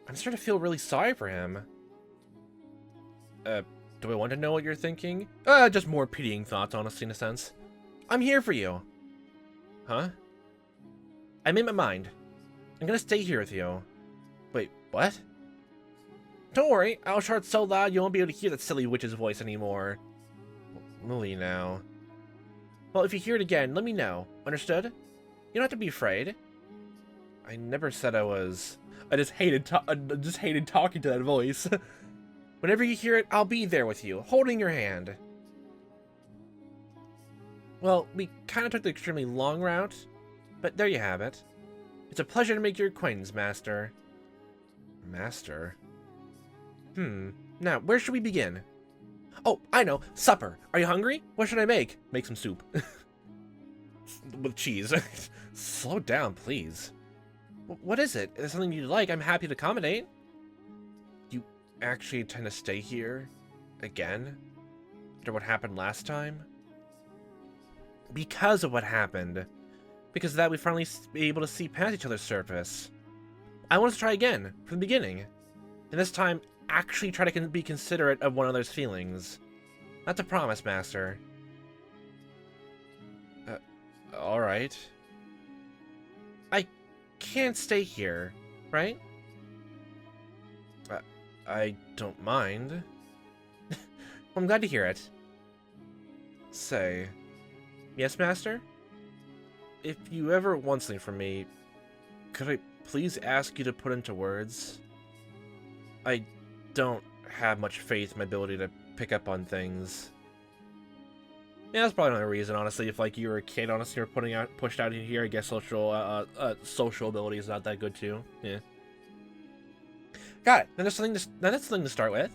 [SPEAKER 1] I'm starting to feel really sorry for him. Do I want to know what you're thinking? Just more pitying thoughts, honestly, in a sense. I'm here for you. Huh? I made my mind. I'm gonna stay here with you. Wait, what? Don't worry, I'll shout so loud you won't be able to hear that silly witch's voice anymore. Will you now? Well, if you hear it again, let me know. Understood? You don't have to be afraid. I never said I was. I just hated talking to that voice. Whenever you hear it, I'll be there with you, holding your hand. Well, we kind of took the extremely long route, but there you have it. It's a pleasure to make your acquaintance, Master. Master? Now, where should we begin? Oh, I know, supper. Are you hungry? What should I make? Make some soup. With cheese. Slow down, please. What is it? Is there something you'd like? I'm happy to accommodate. You actually intend to stay here? Again? After what happened last time? Because of what happened. Because of that, we finally be able to see past each other's surface. I want us to try again, from the beginning. And this time, actually try to be considerate of one another's feelings. That's a promise, Master. Alright. I can't stay here, right? I don't mind. I'm glad to hear it. Say, yes, Master? If you ever want something from me, could I please ask you to put into words? I don't have much faith in my ability to pick up on things. Yeah, that's probably another reason, honestly. If like you were a kid, honestly, you're pushed out in here, I guess social ability is not that good too. Yeah. Got it. Then that's something to start with.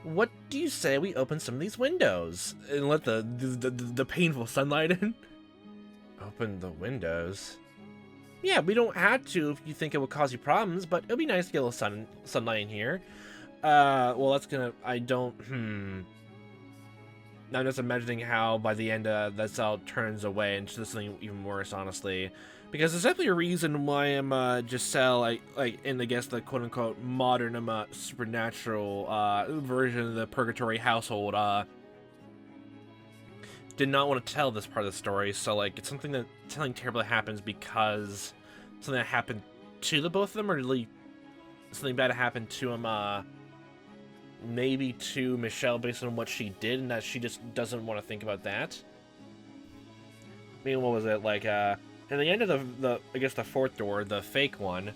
[SPEAKER 1] What do you say we open some of these windows and let the painful sunlight in? Open the windows? Yeah, we don't have to if you think it will cause you problems, but it'll be nice to get a little sunlight in here. Well, that's gonna. I'm just imagining how by the end that's how it turns away into something even worse, honestly. Because there's definitely a reason why Giselle, like in I guess the quote-unquote modern supernatural version of the Purgatory household did not want to tell this part of the story. So like it's something terrible that happens because something that happened to the both of them, or really something bad happened to him. Maybe to Michelle based on what she did, and that she just doesn't want to think about that. I mean, what was it like? At the end of the I guess the fourth door, the fake one.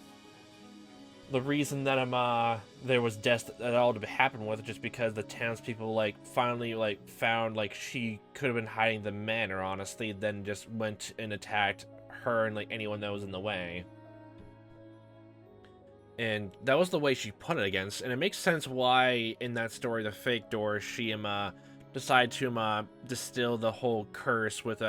[SPEAKER 1] The reason that there was death that all to happen with just because the townspeople like finally like found like she could have been hiding the manor, honestly, then just went and attacked her and like anyone that was in the way. And that was the way she put it against, and it makes sense why in that story, the fake door, she decided to distill the whole curse with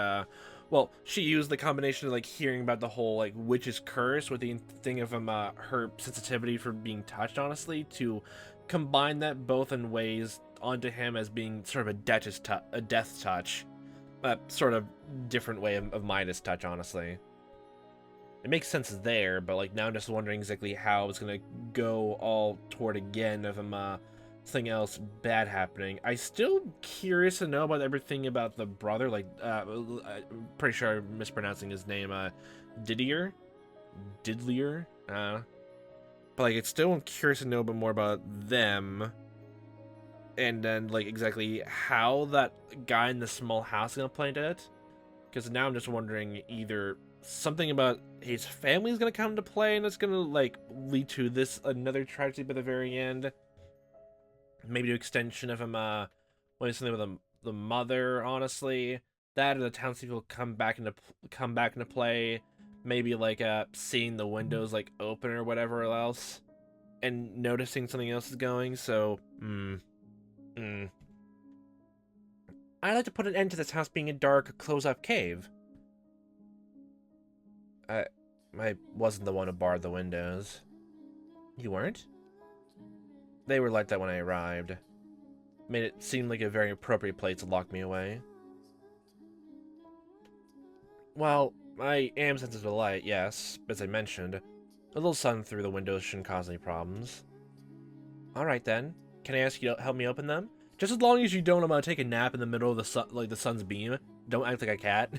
[SPEAKER 1] well, she used the combination of like hearing about the whole like witch's curse with the thing of her sensitivity for being touched, honestly, to combine that both in ways onto him as being sort of a death touch, sort of different way of Midas touch, honestly. It makes sense there, but like now I'm just wondering exactly how it's gonna go all toward again of something else bad happening. I still curious to know about everything about the brother. Like, I'm pretty sure I'm mispronouncing his name. Didier. But like, it's still curious to know a bit more about them, and then like exactly how that guy in the small house is gonna play into it. Because now I'm just wondering either something about his family is going to come into play and it's going to like lead to this another tragedy by the very end. Maybe an extension of him what is something with the mother, honestly. That or the townspeople come back into play. Maybe like seeing the windows like open or whatever else and noticing something else is going. So I'd like to put an end to this house being a dark, closed-up cave. I wasn't the one who barred the windows. You weren't? They were like that when I arrived. Made it seem like a very appropriate place to lock me away. Well, I am sensitive to light, yes, as I mentioned. A little sun through the windows shouldn't cause any problems. Alright then. Can I ask you to help me open them? Just as long as you don't take a nap in the middle of the sun, like the sun's beam. Don't act like a cat.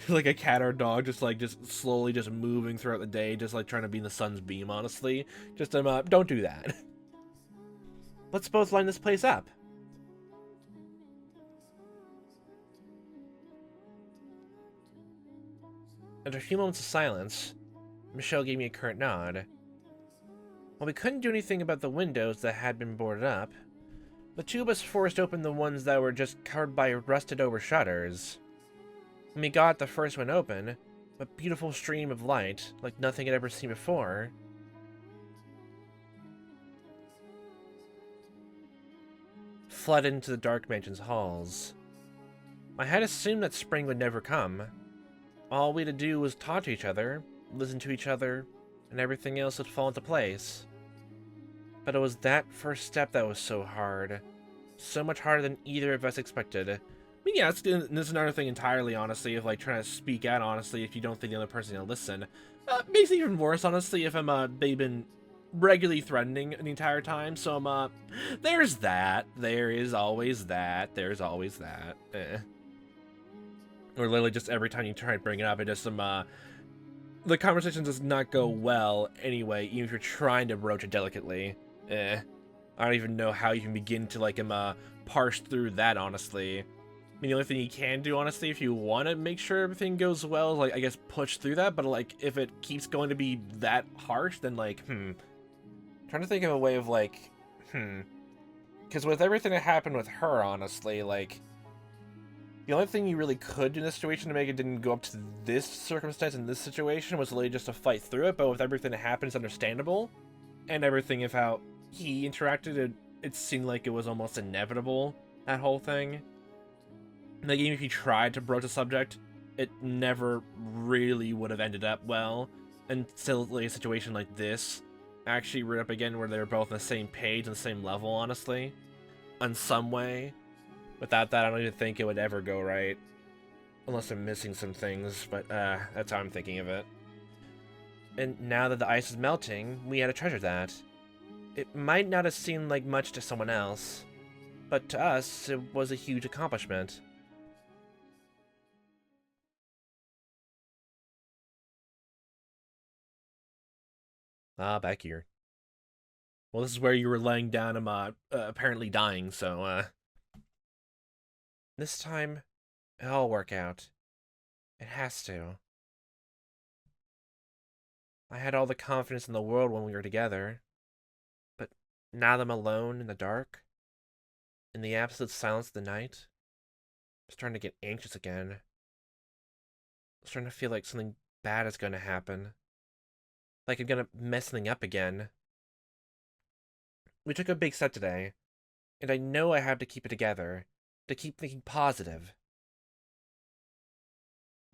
[SPEAKER 1] Like a cat or a dog, just slowly just moving throughout the day, just like trying to be in the sun's beam, honestly. Just don't do that. Let's both line this place up. After a few moments of silence, Michelle gave me a curt nod. While we couldn't do anything about the windows that had been boarded up, the two of us forced open the ones that were just covered by rusted over shutters. When we got the first one open, a beautiful stream of light, like nothing I'd ever seen before, flooded into the dark mansion's halls. I had assumed that spring would never come. All we had to do was talk to each other, listen to each other, and everything else would fall into place. But it was that first step that was so hard. So much harder than either of us expected. I mean, yeah, this is another thing entirely, honestly, of, like, trying to speak out, honestly, if you don't think the other person will listen. Makes it even worse, honestly, if they've been regularly threatening the entire time, so, there's that. There is always that. There's always that. Or literally just every time you try to bring it up, it just, the conversation does not go well anyway, even if you're trying to broach it delicately. I don't even know how you can begin to, like, parse through that, honestly. I mean, the only thing you can do, honestly, if you want to make sure everything goes well, is, like, I guess push through that, but, like, if it keeps going to be that harsh, then, like, Trying to think of a way of, like, Because with everything that happened with her, honestly, like, the only thing you really could do in this situation to make it didn't go up to this circumstance in this situation was literally just to fight through it, but with everything that happened, it's understandable. And everything of how he interacted, it seemed like it was almost inevitable, that whole thing. Like, even if you tried to broach the subject, it never really would have ended up well until like, a situation like this actually reared up again where they were both on the same page and the same level, honestly. In some way. Without that, I don't even think it would ever go right. Unless I'm missing some things, but that's how I'm thinking of it. And now that the ice is melting, we had to treasure that. It might not have seemed like much to someone else, but to us, it was a huge accomplishment. Ah, back here. Well, this is where you were laying down, apparently dying, so, This time, it'll work out. It has to. I had all the confidence in the world when we were together. But now that I'm alone in the dark, in the absolute silence of the night, I'm starting to get anxious again. I'm starting to feel like something bad is going to happen. Like I'm going to mess something up again. We took a big step today, and I know I have to keep it together, to keep thinking positive.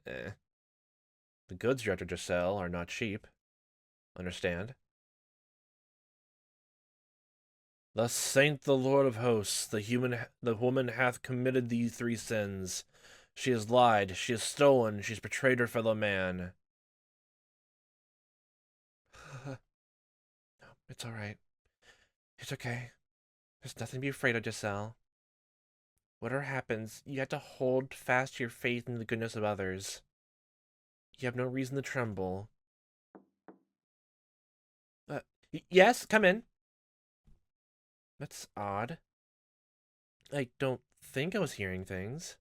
[SPEAKER 1] The goods you're after to sell are not cheap. Understand? Thus saith the Lord of hosts, the woman hath committed these 3 sins. She has lied, she has stolen, she has betrayed her fellow man. No, it's alright. It's okay. There's nothing to be afraid of, Giselle. Whatever happens, you have to hold fast to your faith in the goodness of others. You have no reason to tremble. Yes, come in. That's odd. I don't think I was hearing things.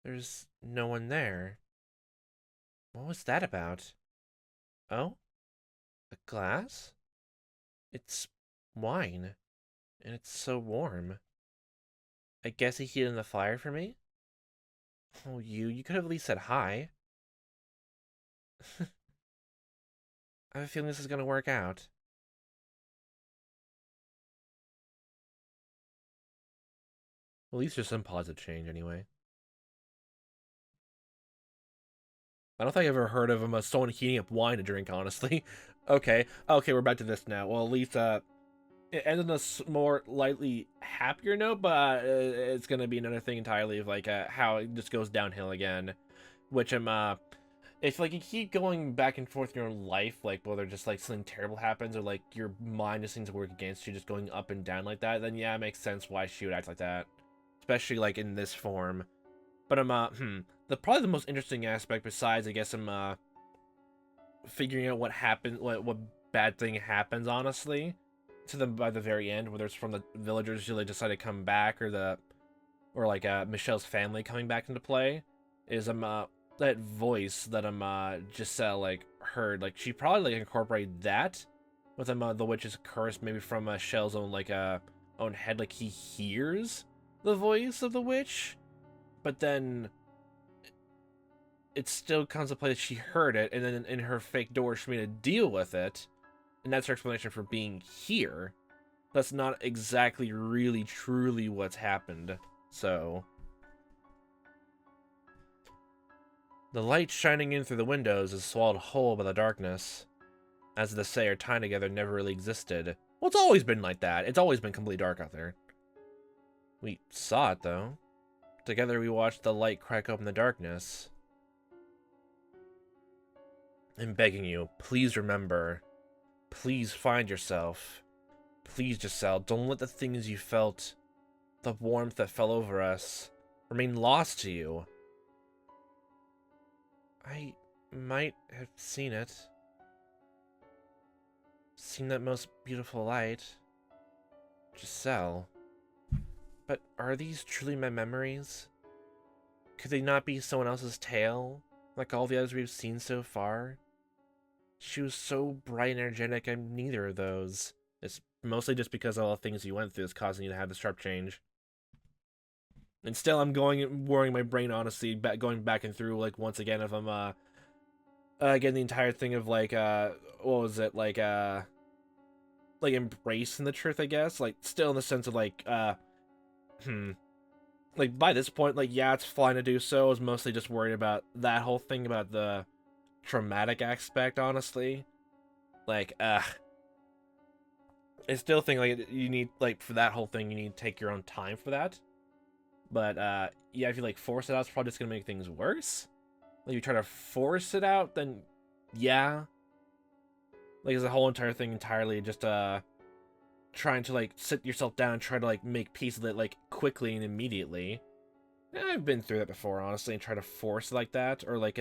[SPEAKER 1] There's no one there. What was that about? Oh? A glass? It's wine. And it's so warm. I guess he heated in the fire for me? Oh, you could have at least said hi. I have a feeling this is gonna work out. Well, at least there's some positive change, anyway. I don't think I've ever heard of someone heating up wine to drink, honestly. Okay, we're back to this now. Well, at least, it ended on a more lightly happier note, but it's gonna be another thing entirely of, like, how it just goes downhill again. Which I'm, if like you keep going back and forth in your life, like whether just like something terrible happens or like your mind just seems to work against you, just going up and down like that, then yeah, it makes sense why she would act like that, especially like in this form. But the probably the most interesting aspect besides I guess figuring out what happened, what bad thing happens, honestly, to them by the very end, whether it's from the villagers who they decide to come back or like Michelle's family coming back into play, is that voice that Giselle like heard, like she probably like incorporated that with the witch's curse, maybe from Michelle's own like own head, like he hears the voice of the witch, but then it still comes to play that she heard it, and then in her fake door she made a deal with it, and that's her explanation for being here. That's not exactly really truly what's happened. So the light shining in through the windows is swallowed whole by the darkness. As the say, our time together never really existed. Well, it's always been like that. It's always been completely dark out there. We saw it, though. Together we watched the light crack open the darkness. I'm begging you, please remember. Please find yourself. Please, Giselle, don't let the things you felt, the warmth that fell over us, remain lost to you. I might have seen it. Seen that most beautiful light. Giselle. But are these truly my memories? Could they not be someone else's tale, like all the others we've seen so far? She was so bright and energetic, I'm neither of those. It's mostly just because of all the things you went through is causing you to have this sharp change. And still, I'm worrying my brain, honestly, going back and through, like, once again, if I'm, again, the entire thing of, like, what was it, like, embracing the truth, I guess? Like, still in the sense of, like, like, by this point, like, yeah, it's fine to do so. I was mostly just worried about that whole thing about the traumatic aspect, honestly. Like, I still think, like, you need, like, for that whole thing, you need to take your own time for that. But, yeah, if you, like, force it out, it's probably just gonna make things worse. Like, if you try to force it out, then, yeah. Like, it's a whole entire thing entirely just, trying to, like, sit yourself down and try to, like, make peace with it, like, quickly and immediately. I've been through that before, honestly, and try to force it like that, or, like,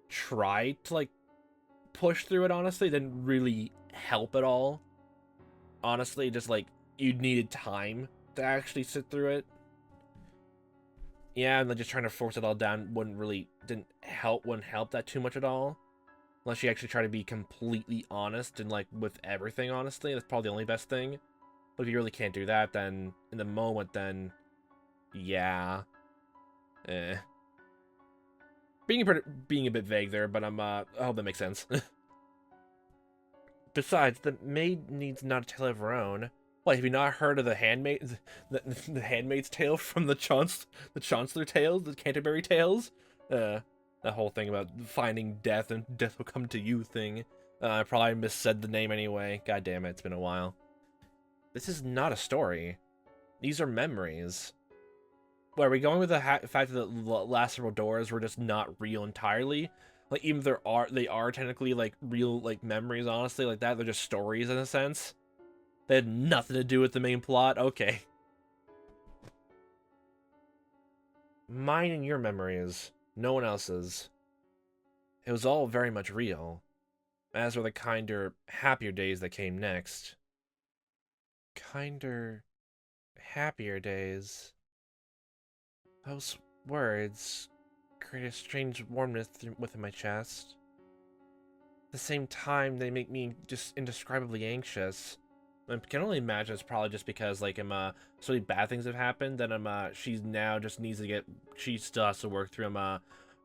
[SPEAKER 1] try to, like, push through it, honestly, didn't really help at all. Honestly, just, like, you needed time to actually sit through it. Yeah, and like just trying to force it all down wouldn't help that too much at all. Unless you actually try to be completely honest and like with everything, honestly, that's probably the only best thing. But if you really can't do that, then in the moment, then yeah, eh. Being a bit vague there, but I hope that makes sense. Besides, the maid needs not a tale of her own. What, have you not heard of the handmaid, the handmaid's tale from the Chancellor tales, the Canterbury tales? That whole thing about finding death and death will come to you thing. I probably missaid the name anyway. God damn it, it's been a while. This is not a story. These are memories. What, are we going with the fact that the last several doors were just not real entirely? Like, even if they are technically, like, real, like, memories, honestly, like that, they're just stories in a sense. They had nothing to do with the main plot? Okay. Mine and your memories. No one else's. It was all very much real. As were the kinder, happier days that came next. Kinder, happier days. Those words create a strange warmness within my chest. At the same time, they make me just indescribably anxious. I can only imagine it's probably just because, like, so many bad things have happened that, she's now just needs to she still has to work through,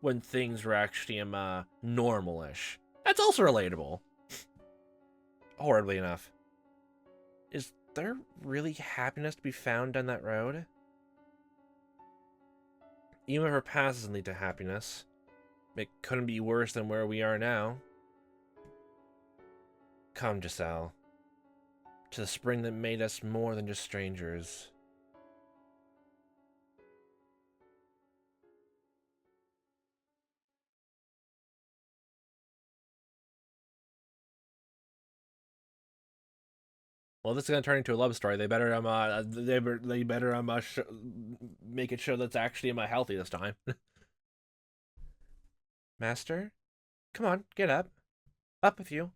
[SPEAKER 1] when things were actually, normal-ish. That's also relatable. Horribly enough. Is there really happiness to be found down that road? Even if our past doesn't lead to happiness, it couldn't be worse than where we are now. Come, Giselle. To the spring that made us more than just strangers. Well, this is gonna turn into a love story. They better make it show that's actually healthy this time. Master, come on, get up. Up with you.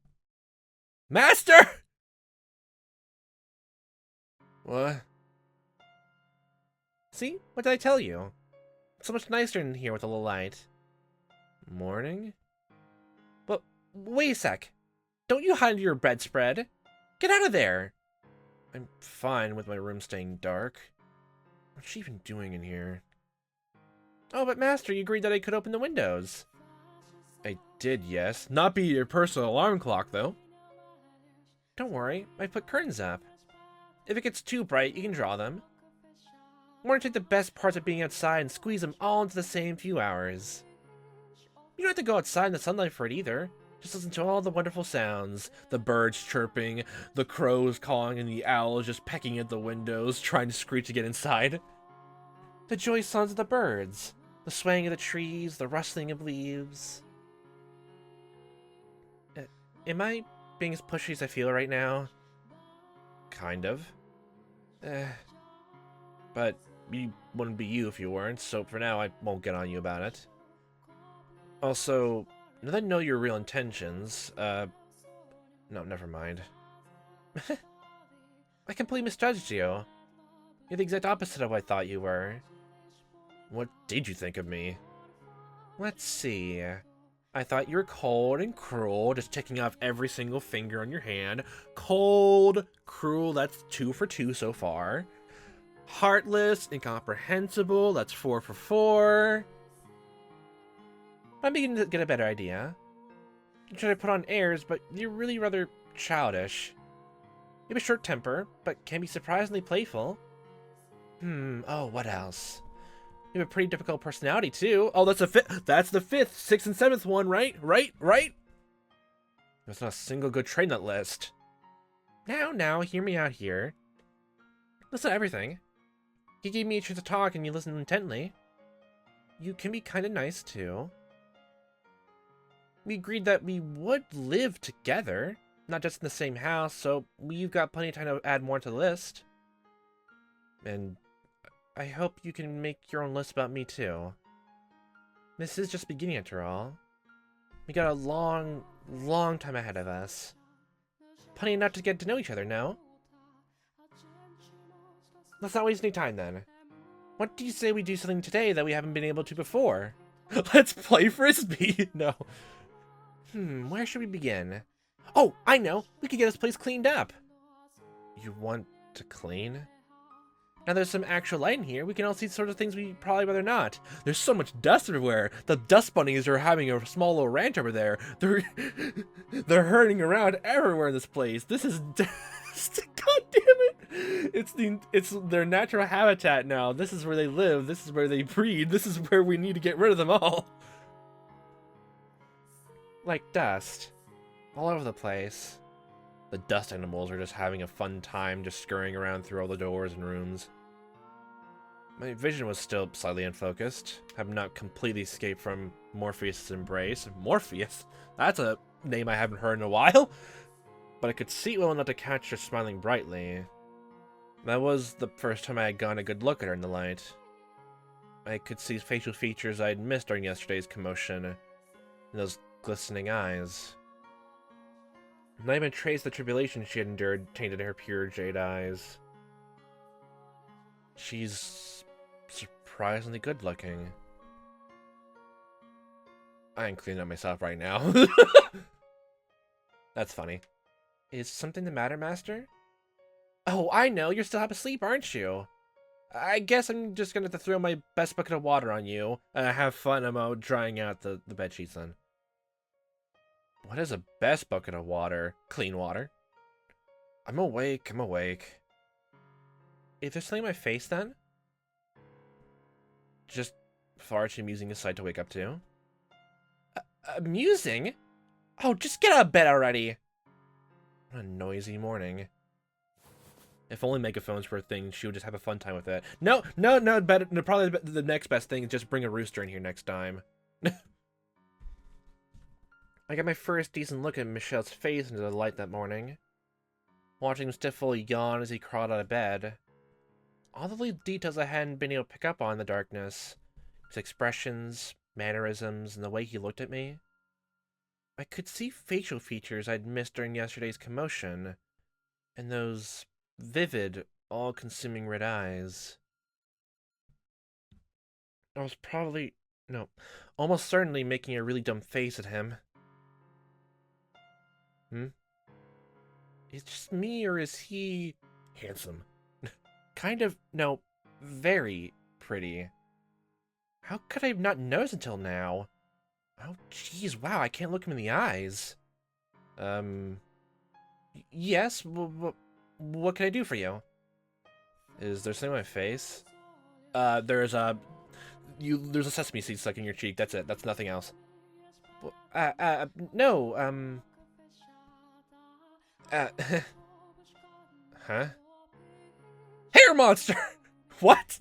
[SPEAKER 1] Master! What? See? What did I tell you? It's so much nicer in here with a little light. Morning? But wait a sec. Don't you hide under your bedspread. Get out of there. I'm fine with my room staying dark. What's she even doing in here? Oh, but Master, you agreed that I could open the windows. I did, yes. Not be your personal alarm clock, though. Don't worry, I put curtains up. If it gets too bright, you can draw them. I want to take the best parts of being outside and squeeze them all into the same few hours. You don't have to go outside in the sunlight for it either. Just listen to all the wonderful sounds. The birds chirping, the crows calling, and the owls just pecking at the windows, trying to screech to get inside. The joyous sounds of the birds. The swaying of the trees, the rustling of leaves. Am I being as pushy as I feel right now? Kind of. But you wouldn't be you if you weren't, so for now I won't get on you about it. Also, now that I know your real intentions, no, never mind. I completely misjudged you. You're the exact opposite of what I thought you were. What did you think of me? Let's see. I thought you were cold and cruel, just ticking off every single finger on your hand. Cold, cruel, that's 2 for 2 so far. Heartless, incomprehensible, that's 4 for 4. I'm beginning to get a better idea. You try to put on airs, but you're really rather childish. You have a short temper, but can be surprisingly playful. Oh, what else? You have a pretty difficult personality, too. Oh, that's the 5th, 6th, and 7th one, right? Right? There's not a single good trait in that list. Now, hear me out here. Listen to everything. You gave me a chance to talk and you listened intently. You can be kind of nice, too. We agreed that we would live together, not just in the same house, so we've got plenty of time to add more to the list. And I hope you can make your own list about me, too. This is just beginning, after all. We got a long, long time ahead of us. Plenty enough to get to know each other, no? Let's not waste any time, then. What do you say we do something today that we haven't been able to before? Let's play Frisbee! No. Where should we begin? Oh, I know! We could get this place cleaned up! You want to clean? Now there's some actual light in here, we can all see sort of things we probably rather not. There's so much dust everywhere. The dust bunnies are having a small little ranch over there. They're herding around everywhere in this place. This is dust. God damn it! It's their natural habitat now. This is where they live. This is where they breed. This is where we need to get rid of them all. Like dust. All over the place. The dust animals are just having a fun time just scurrying around through all the doors and rooms. My vision was still slightly unfocused. Have not completely escaped from Morpheus' embrace. Morpheus? That's a name I haven't heard in a while. But I could see well enough to catch her smiling brightly. That was the first time I had gotten a good look at her in the light. I could see facial features I had missed during yesterday's commotion. And those glistening eyes. Not even trace the tribulation she had endured tainted her pure jade eyes. She's surprisingly good looking. I ain't cleaning up myself right now. That's funny. Is something the matter, Master? Oh, I know. You're still half asleep, aren't you? I guess I'm just gonna have to throw my best bucket of water on you and have fun about drying out the bed sheets then. What is a best bucket of water? Clean water. I'm awake. Is there something in my face then? Just far too amusing a sight to wake up to. Amusing? Oh, just get out of bed already. What a noisy morning. If only megaphones were a thing, she would just have a fun time with it. No, better. No, probably the next best thing is just bring a rooster in here next time. I got my first decent look at Michelle's face into the light that morning. watching him stiffly yawn as he crawled out of bed. All the little details I hadn't been able to pick up on in the darkness. His expressions, mannerisms, and the way he looked at me. I could see facial features I'd missed during yesterday's commotion, and those vivid, all-consuming red eyes. I was almost certainly making a really dumb face at him. Is it just me, or is he handsome? Kind of, no, very pretty. How could I have not noticed until now? Oh, jeez, wow, I can't look him in the eyes. Yes, what can I do for you? Is there something on my face? There's a sesame seed stuck in your cheek, that's it, that's nothing else. No, huh? Hair monster! What?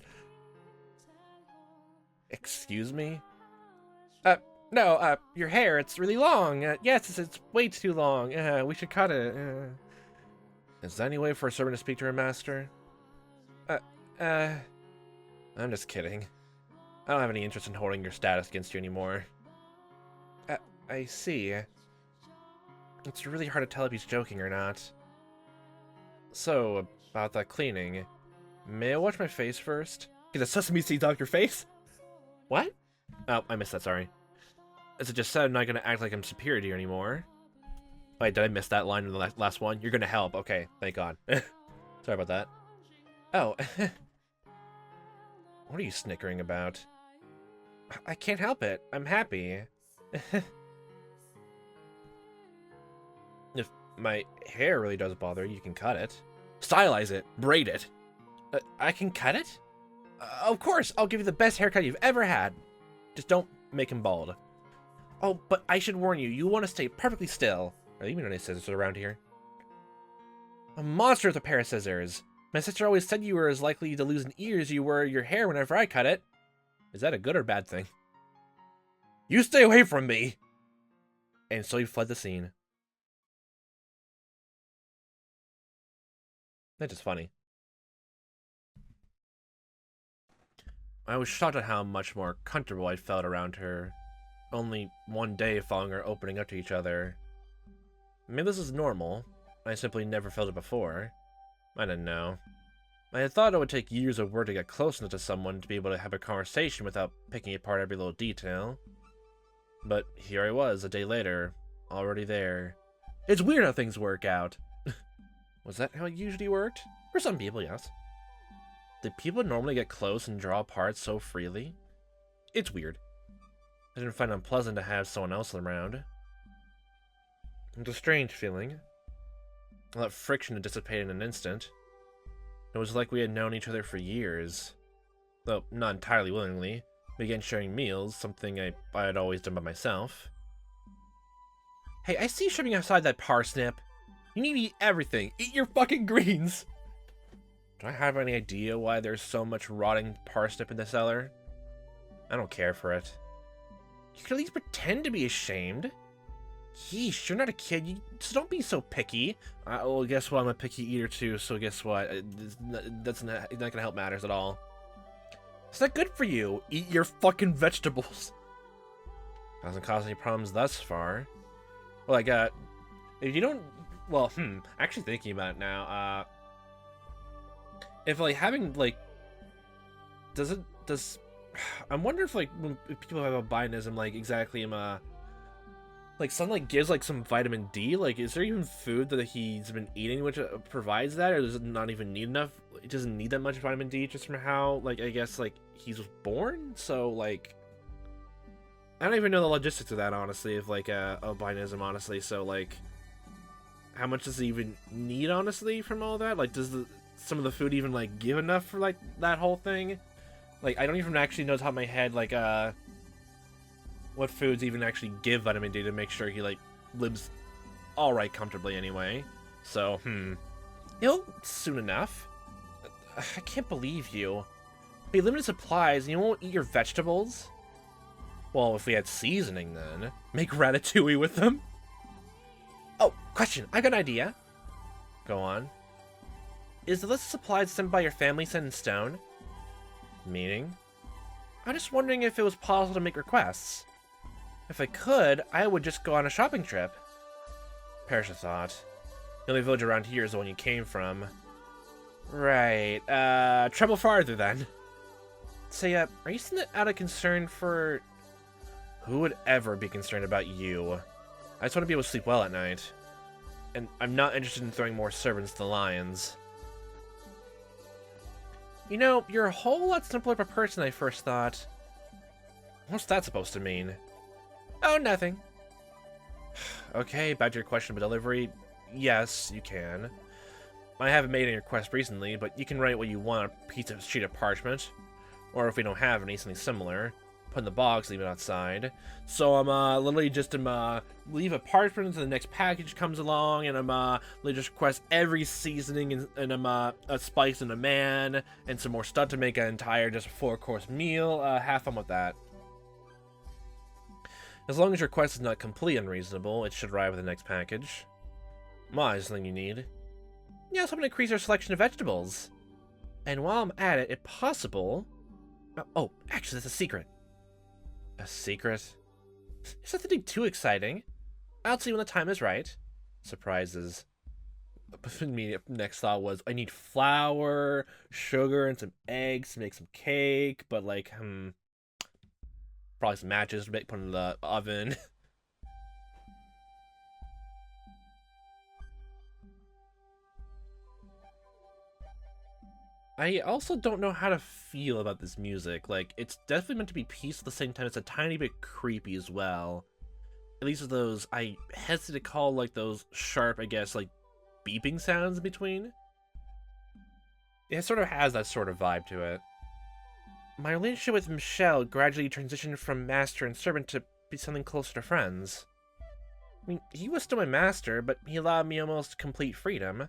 [SPEAKER 1] Excuse me? No, your hair, it's really long. Yes, it's way too long. We should cut it. Is there any way for a servant to speak to her master? I'm just kidding. I don't have any interest in holding your status against you anymore. I see. It's really hard to tell if he's joking or not. So, about that cleaning. May I wash my face first? Get the sesame seeds off your face? What? Oh, I missed that, sorry. As I just said, I'm not gonna act like I'm superior to you anymore. Wait, did I miss that line in the last one? You're gonna help. Okay, thank God. Sorry about that. Oh. What are you snickering about? I can't help it. I'm happy. If my hair really does bother you, you can cut it. Stylize it. Braid it. I can cut it? Of course, I'll give you the best haircut you've ever had. Just don't make him bald. Oh, but I should warn you, you want to stay perfectly still. Are there even any scissors around here? A monster with a pair of scissors. My sister always said you were as likely to lose an ear as you were your hair whenever I cut it. Is that a good or bad thing? You stay away from me! And so he fled the scene. That's just funny. I was shocked at how much more comfortable I felt around her. Only one day following our opening up to each other. Maybe this is normal. I simply never felt it before. I didn't know. I had thought it would take years of work to get close enough to someone to be able to have a conversation without picking apart every little detail. But here I was, a day later, already there. It's weird how things work out. Was that how it usually worked? For some people, yes. Did people normally get close and draw apart so freely? It's weird. I didn't find it unpleasant to have someone else around. It was a strange feeling. All that friction had dissipated in an instant. It was like we had known each other for years. Though not entirely willingly. We began sharing meals, something I had always done by myself. Hey, I see you shoving outside that parsnip. You need to eat everything. Eat your fucking greens! Do I have any idea why there's so much rotting parsnip in the cellar? I don't care for it. You could at least pretend to be ashamed. Yeesh, you're not a kid. So don't be so picky. Well, guess what? I'm a picky eater too, so guess what? That's not gonna help matters at all. It's not good for you. Eat your fucking vegetables. Hasn't caused any problems thus far. Well, if you don't... Well, actually thinking about it now, if, like, having, like... I wonder if, like, when people have albinism, like, exactly, like, sunlight gives, like, some vitamin D? Like, is there even food that he's been eating which provides that? Or does it not even need enough? It doesn't need that much vitamin D just from how, like, I guess, like, he was born? So, like... I don't even know the logistics of that, honestly, of, like, albinism, honestly. So, like... How much does he even need, honestly, from all that? Like, does some of the food even, like, give enough for, like, that whole thing? Like, I don't even actually know top of my head, like, what foods even actually give vitamin D to make sure he, like, lives alright comfortably anyway. So, he'll soon enough. I can't believe you. Hey, limited supplies and you won't eat your vegetables? Well, if we had seasoning then. Make ratatouille with them? Oh, question. I got an idea. Go on. Is the list of supplies sent by your family set in stone? Meaning? I'm just wondering if it was possible to make requests. If I could, I would just go on a shopping trip. Perish a thought. The only village around here is the one you came from. Right, travel farther then. Say, are you sending it out of concern for... Who would ever be concerned about you? I just want to be able to sleep well at night. And I'm not interested in throwing more servants to the lions. You know, you're a whole lot simpler of a person than I first thought. What's that supposed to mean? Oh, nothing. Okay, back to your question about delivery. Yes, you can. I haven't made any requests recently, but you can write what you want on a piece of sheet of parchment. Or if we don't have any, something similar. Put in the box, leave it outside. So I'm literally just leave a parchment until the next package comes along, and I'm literally just request every seasoning and a spice and a man, and some more stuff to make an entire just 4-course meal. Have fun with that. As long as your request is not completely unreasonable, it should arrive with the next package. Why, is something you need? Yeah, something to increase our selection of vegetables. And while I'm at it, if possible... Oh, actually, that's a secret. A secret? It's nothing too exciting. I'll see when the time is right. Surprises. Immediate next thought was, I need flour, sugar, and some eggs to make some cake, but like, probably some matches to put in the oven. I also don't know how to feel about this music. Like, it's definitely meant to be peaceful at the same time. It's a tiny bit creepy as well. At least with those, I hesitate to call, like, those sharp, I guess, like, beeping sounds in between. It sort of has that sort of vibe to it. My relationship with Michelle gradually transitioned from master and servant to be something closer to friends. I mean, he was still my master, but he allowed me almost complete freedom.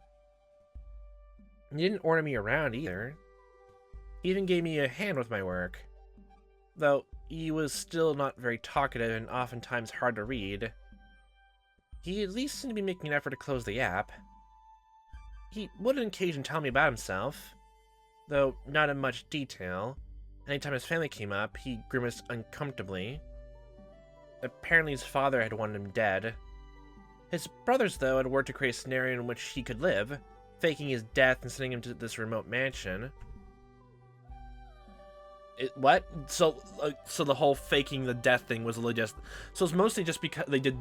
[SPEAKER 1] He didn't order me around either. He even gave me a hand with my work. Though, he was still not very talkative and oftentimes hard to read. He at least seemed to be making an effort to close the app. He would on occasion tell me about himself, though not in much detail. Anytime his family came up, he grimaced uncomfortably. Apparently his father had wanted him dead. His brothers, though, had worked to create a scenario in which he could live, faking his death and sending him to this remote mansion. What? So the whole faking the death thing was really just... So it's mostly just because they did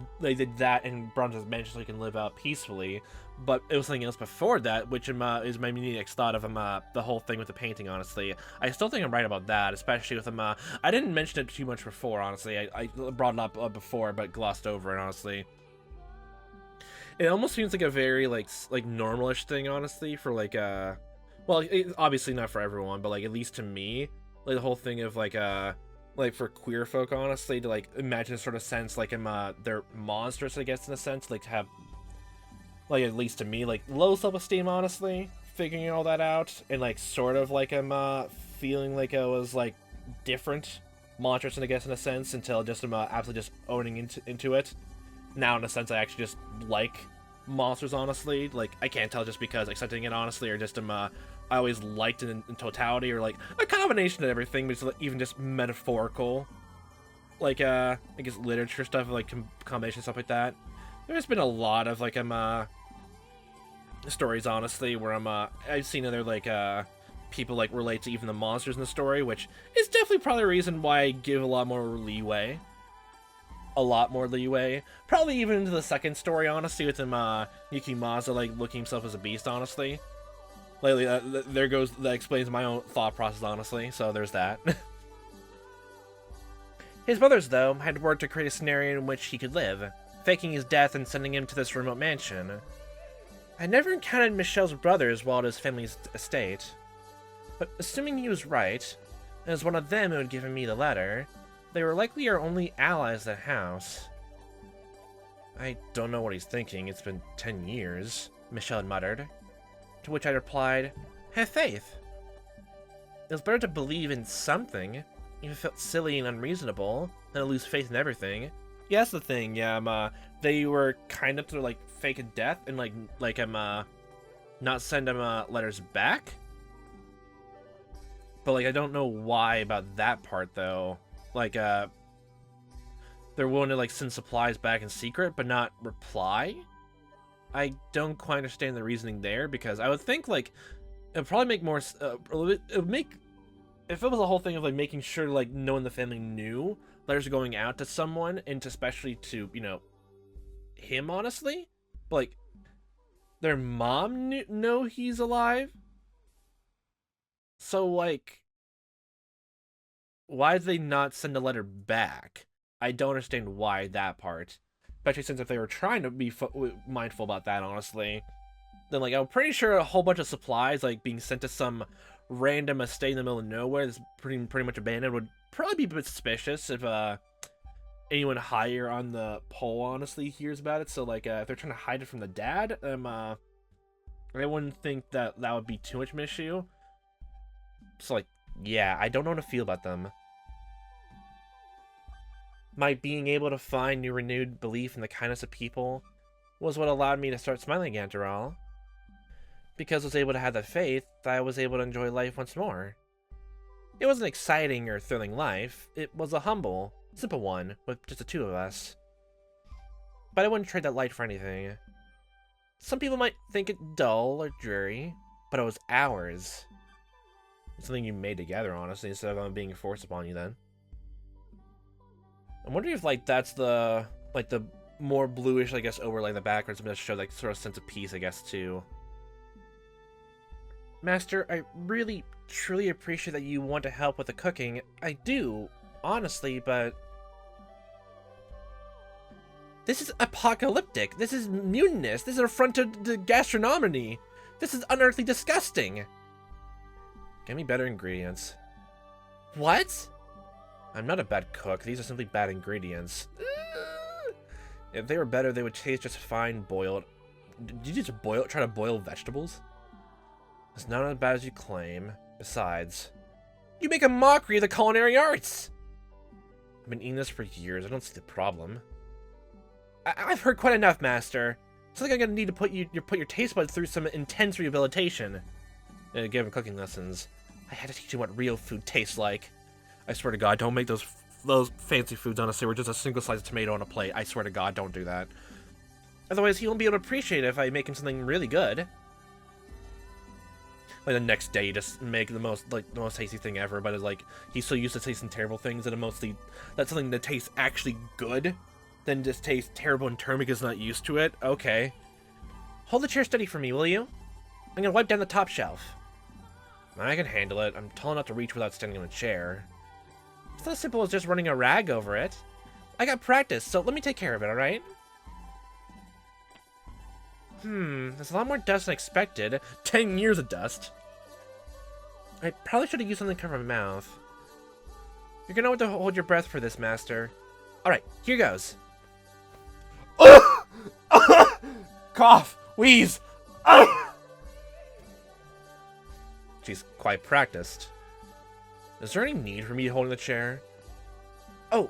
[SPEAKER 1] that and brought him to this mansion so he can live out peacefully. But it was something else before that, which is my immediate thought of the whole thing with the painting, honestly. I still think I'm right about that, especially with him. I didn't mention it too much before, honestly. I brought it up before, but glossed over it, honestly. It almost seems like a very, like normalish thing, honestly, for, like, well, obviously not for everyone, but, like, at least to me, like, the whole thing of, like, for queer folk, honestly, to, like, imagine a sort of sense, like, they're monstrous, I guess, in a sense, like, to have, like, at least to me, like, low self-esteem, honestly, figuring all that out, and, like, sort of, like, feeling like I was, like, different, monstrous, I guess, in a sense, until just absolutely just owning into it. Now, in a sense, I actually just like monsters, honestly. Like, I can't tell just because accepting it, honestly, or just I always liked it in totality, or, like, a combination of everything, but it's even just metaphorical. Like, I guess literature stuff, like, combination stuff like that. There's been a lot of, like, stories, honestly, where I've seen other, like, people, like, relate to even the monsters in the story, which is definitely probably a reason why I give a lot more leeway. Probably even into the second story, honestly, with him, Yukimasa, like, looking himself as a beast, honestly. Lately, that explains my own thought process, honestly, so there's that. His brothers, though, had worked to create a scenario in which he could live, faking his death and sending him to this remote mansion. I never encountered Michelle's brothers while at his family's estate, but assuming he was right, and it was one of them who had given me the letter, they were likely our only allies at the house. I don't know what he's thinking. It's been 10 years, Michelle had muttered. To which I replied, have faith. It was better to believe in something, even if it felt silly and unreasonable, than to lose faith in everything. Yeah, that's the thing, yeah, they were kind of to, like, fake a death, and, like, not send him letters back. But like, I don't know why about that part though. Like, they're willing to like send supplies back in secret, but not reply. I don't quite understand the reasoning there, because I would think like it'd probably make more. It would make, if it was a whole thing of like making sure like no one in the family knew letters are going out to someone, and especially to, you know, him, honestly. But like, their mom know he's alive. So like, why did they not send a letter back? I don't understand why that part. Especially since if they were trying to be mindful about that, honestly, then like I'm pretty sure a whole bunch of supplies like being sent to some random estate in the middle of nowhere that's pretty much abandoned would probably be a bit suspicious if anyone higher on the pole honestly hears about it. So like if they're trying to hide it from the dad, I wouldn't think that would be too much of an issue. So like, yeah, I don't know how to feel about them. My being able to find new renewed belief in the kindness of people was what allowed me to start smiling again, after all. Because I was able to have that faith, I was able to enjoy life once more. It wasn't an exciting or thrilling life. It was a humble, simple one, with just the two of us. But I wouldn't trade that light for anything. Some people might think it dull or dreary, but it was ours. It's something you made together, honestly, instead of being forced upon you then. I'm wondering if, like, that's the, like, the more bluish, I guess, overlay in the background, something to show, like, sort of sense of peace, I guess, too. Master, I really, truly appreciate that you want to help with the cooking. I do, honestly, but... This is apocalyptic. This is mutinous. This is an affront to gastronomy. This is unearthly disgusting. Give me better ingredients. What? I'm not a bad cook. These are simply bad ingredients. If they were better, they would taste just fine boiled. Did you just try to boil vegetables? It's not as bad as you claim. Besides, you make a mockery of the culinary arts. I've been eating this for years. I don't see the problem. I've heard quite enough, Master. It's like I'm gonna need to put your taste buds through some intense rehabilitation. Give him cooking lessons. I had to teach him what real food tastes like. I swear to God, don't make those fancy foods, honestly. We're just a single slice of tomato on a plate. I swear to God, don't do that. Otherwise, he won't be able to appreciate it if I make him something really good. Like the next day, you just make the most tasty thing ever, but it's like he's so used to tasting terrible things that that's something that tastes actually good, then just tastes terrible in turn because he's not used to it. Okay. Hold the chair steady for me, will you? I'm gonna wipe down the top shelf. I can handle it. I'm tall enough to reach without standing on a chair. It's not as simple as just running a rag over it. I got practice, so let me take care of it, alright? There's a lot more dust than expected. 10 years of dust. I probably should have used something to cover my mouth. You're gonna want to hold your breath for this, Master. Alright, here goes. Cough! Wheeze! She's quite practiced. Is there any need for me holding the chair? Oh,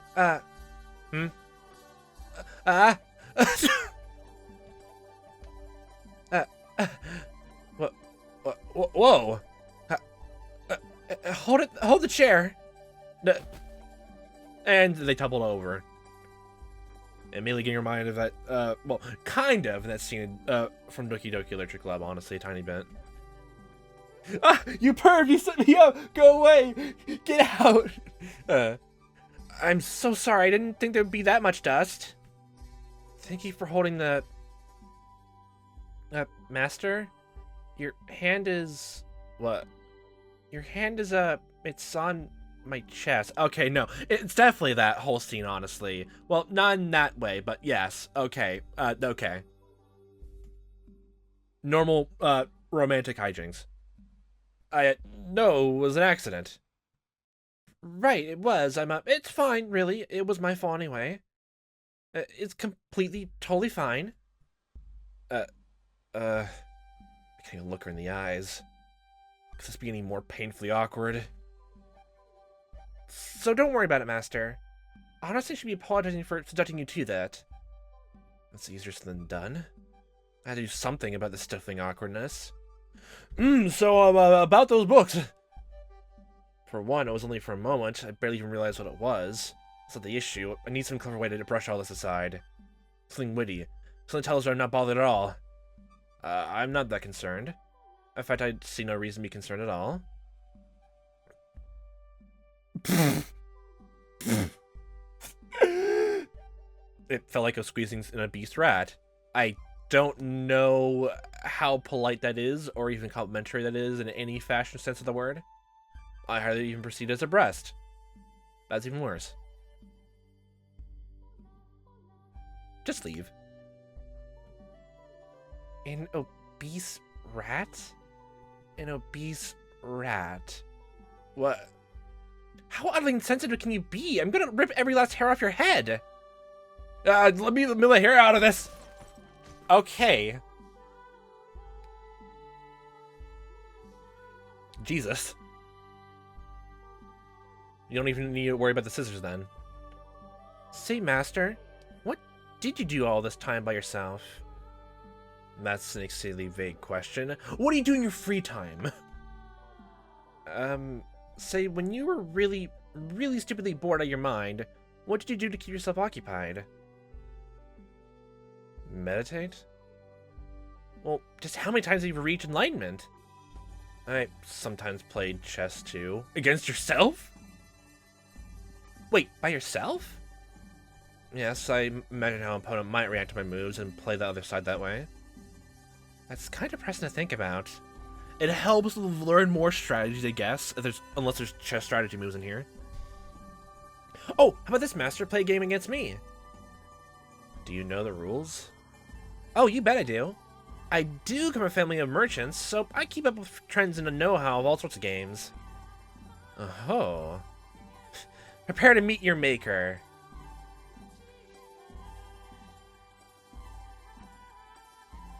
[SPEAKER 1] whoa! Hold the chair! And they tumbled over. Immediately getting reminded of that, well, kind of that scene from Doki Doki Literature Club, honestly, a tiny bit. Ah, you perv! You set me up! Go away! Get out! I'm so sorry. I didn't think there'd be that much dust. Thank you for holding the... Master? Your hand is... What? Your hand is, it's on my chest. Okay, no. It's definitely that whole scene, honestly. Well, not in that way, but yes. Okay. Okay. Normal, romantic hijinks. No, it was an accident. Right, it was. It's fine, really. It was my fault anyway. It's completely, totally fine. I can't even look her in the eyes. Could this be any more painfully awkward? So don't worry about it, Master. Honestly, I should be apologizing for subjecting you to that. That's easier said than done. I had to do something about the stifling awkwardness. So, about those books. For one, it was only for a moment. I barely even realized what it was. That's not the issue. I need some clever way to brush all this aside. Something witty. Something tells her I'm not bothered at all. I'm not that concerned. In fact, I see no reason to be concerned at all. It felt like I was squeezing in a beast rat. I don't know how polite that is, or even complimentary that is in any fashion sense of the word. I hardly even perceived it as a breast. That's even worse. Just leave. An obese rat? An obese rat. What? How oddly insensitive can you be? I'm gonna rip every last hair off your head. Let me the hair out of this. Okay. Jesus. You don't even need to worry about the scissors then. Say, Master, what did you do all this time by yourself? That's an exceedingly vague question. What do you do in your free time? Say, when you were really, really stupidly bored out of your mind, what did you do to keep yourself occupied? Meditate? Well, just how many times have you reached enlightenment? I sometimes played chess too. Against yourself? Wait, by yourself? Yes, I imagine how an opponent might react to my moves and play the other side that way. That's kind of depressing to think about. It helps learn more strategies, I guess, unless there's chess strategy moves in here. Oh, how about this, Master? Play a game against me. Do you know the rules? Oh, you bet I do. I do come from a family of merchants, so I keep up with trends and a know-how of all sorts of games. Oh. Prepare to meet your maker.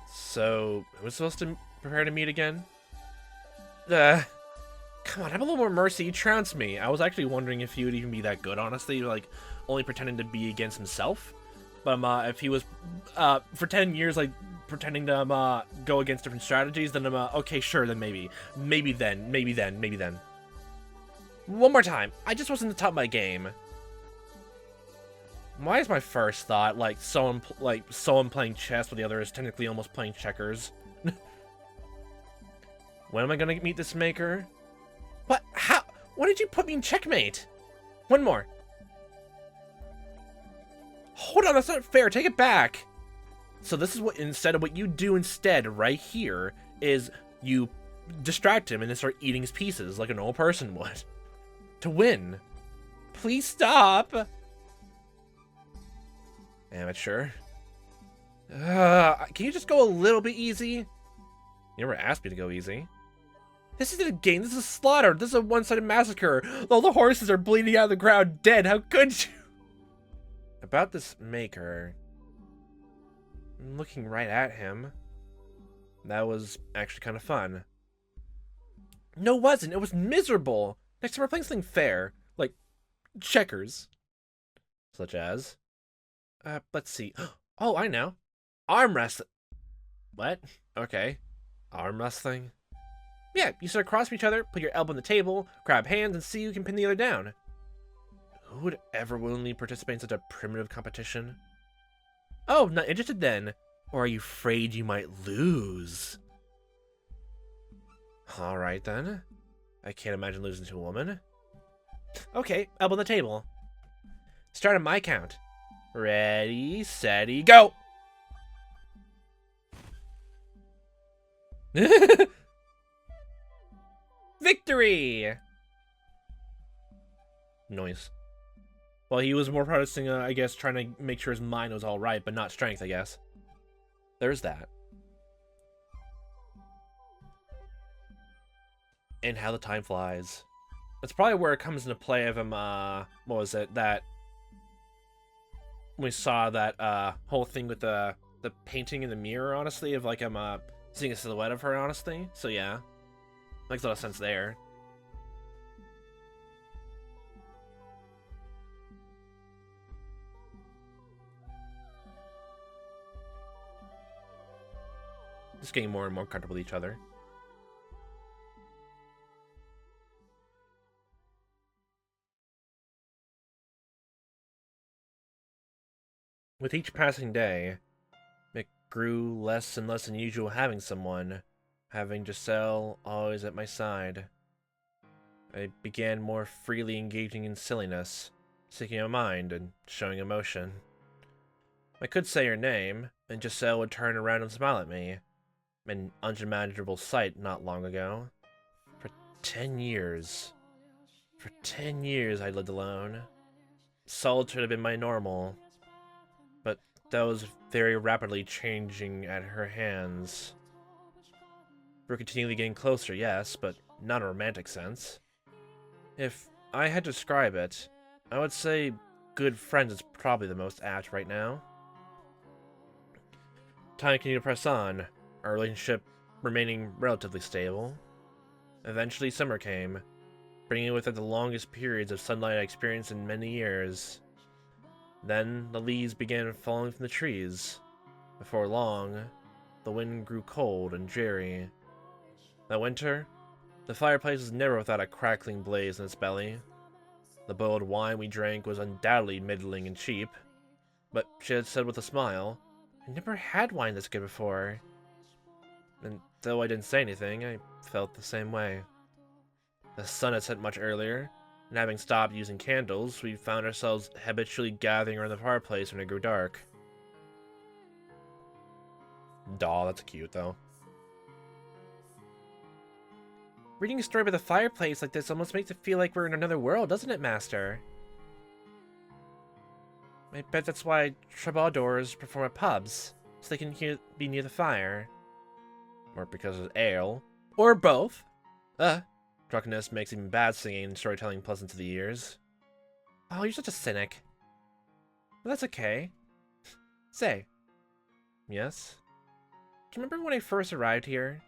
[SPEAKER 1] So, who was supposed to prepare to meet again? Come on, have a little more mercy. You trounced me. I was actually wondering if he would even be that good, honestly, like, only pretending to be against himself. But if he was, for 10 years, like, pretending to, go against different strategies, then okay, sure, then maybe. Maybe then. One more time. I just wasn't the top of my game. Why is my first thought, like, someone playing chess while the other is technically almost playing checkers? When am I gonna meet this maker? What? How? Why did you put me in checkmate? One more. Hold on, that's not fair. Take it back. So this is what you do instead right here is you distract him and then start eating his pieces like a normal person would. To win. Please stop. Amateur. Can you just go a little bit easy? You never asked me to go easy. This isn't a game, this is a slaughter. This is a one-sided massacre. All the horses are bleeding out of the ground dead. How could you? About this maker. I'm looking right at him. That was actually kind of fun. No, it wasn't. It was miserable. Next time we're playing something fair. Like checkers. Such as... let's see. Oh, I know. Arm wrestling. What? Okay. Arm wrestling? Yeah, you sit across from each other, put your elbow on the table, grab hands, and see who can pin the other down. Who would ever willingly participate in such a primitive competition? Oh, not interested then. Or are you afraid you might lose? Alright then. I can't imagine losing to a woman. Okay, elbow on the table. Start on my count. Ready, steady, go! Victory! Noise. Well, he was more practicing, I guess, trying to make sure his mind was all right, but not strength, I guess. There's that. And how the time flies. That's probably where it comes into play of him, what was it, that... We saw that, whole thing with the painting in the mirror, honestly, of, like, him, seeing a silhouette of her, honestly. So, yeah. Makes a lot of sense there. Just getting more and more comfortable with each other. With each passing day, it grew less and less unusual having Giselle always at my side. I began more freely engaging in silliness, seeking a mind and showing emotion. I could say her name, and Giselle would turn around and smile at me, an unimaginable sight not long ago. For 10 years. For 10 years I lived alone. Solitude had been my normal, but that was very rapidly changing at her hands. We're continually getting closer, yes, but not in a romantic sense. If I had to describe it, I would say good friends is probably the most apt right now. Time continued to press on, our relationship remaining relatively stable. Eventually summer came, bringing with it the longest periods of sunlight I experienced in many years. Then the leaves began falling from the trees. Before long, the wind grew cold and dreary. That winter, the fireplace was never without a crackling blaze in its belly. The boiled wine we drank was undoubtedly middling and cheap, but she had said with a smile, "I never had wine this good before." And though I didn't say anything, I felt the same way. The sun had set much earlier, and having stopped using candles, we found ourselves habitually gathering around the fireplace when it grew dark. Daw, that's cute, though. Reading a story by the fireplace like this almost makes it feel like we're in another world, doesn't it, Master? I bet that's why troubadours perform at pubs, so they can be near the fire. Or because of ale. Or both. Drunkenness makes even bad singing and storytelling pleasant to the ears. Oh, you're such a cynic. But that's okay. Say. Yes? Do you remember when I first arrived here?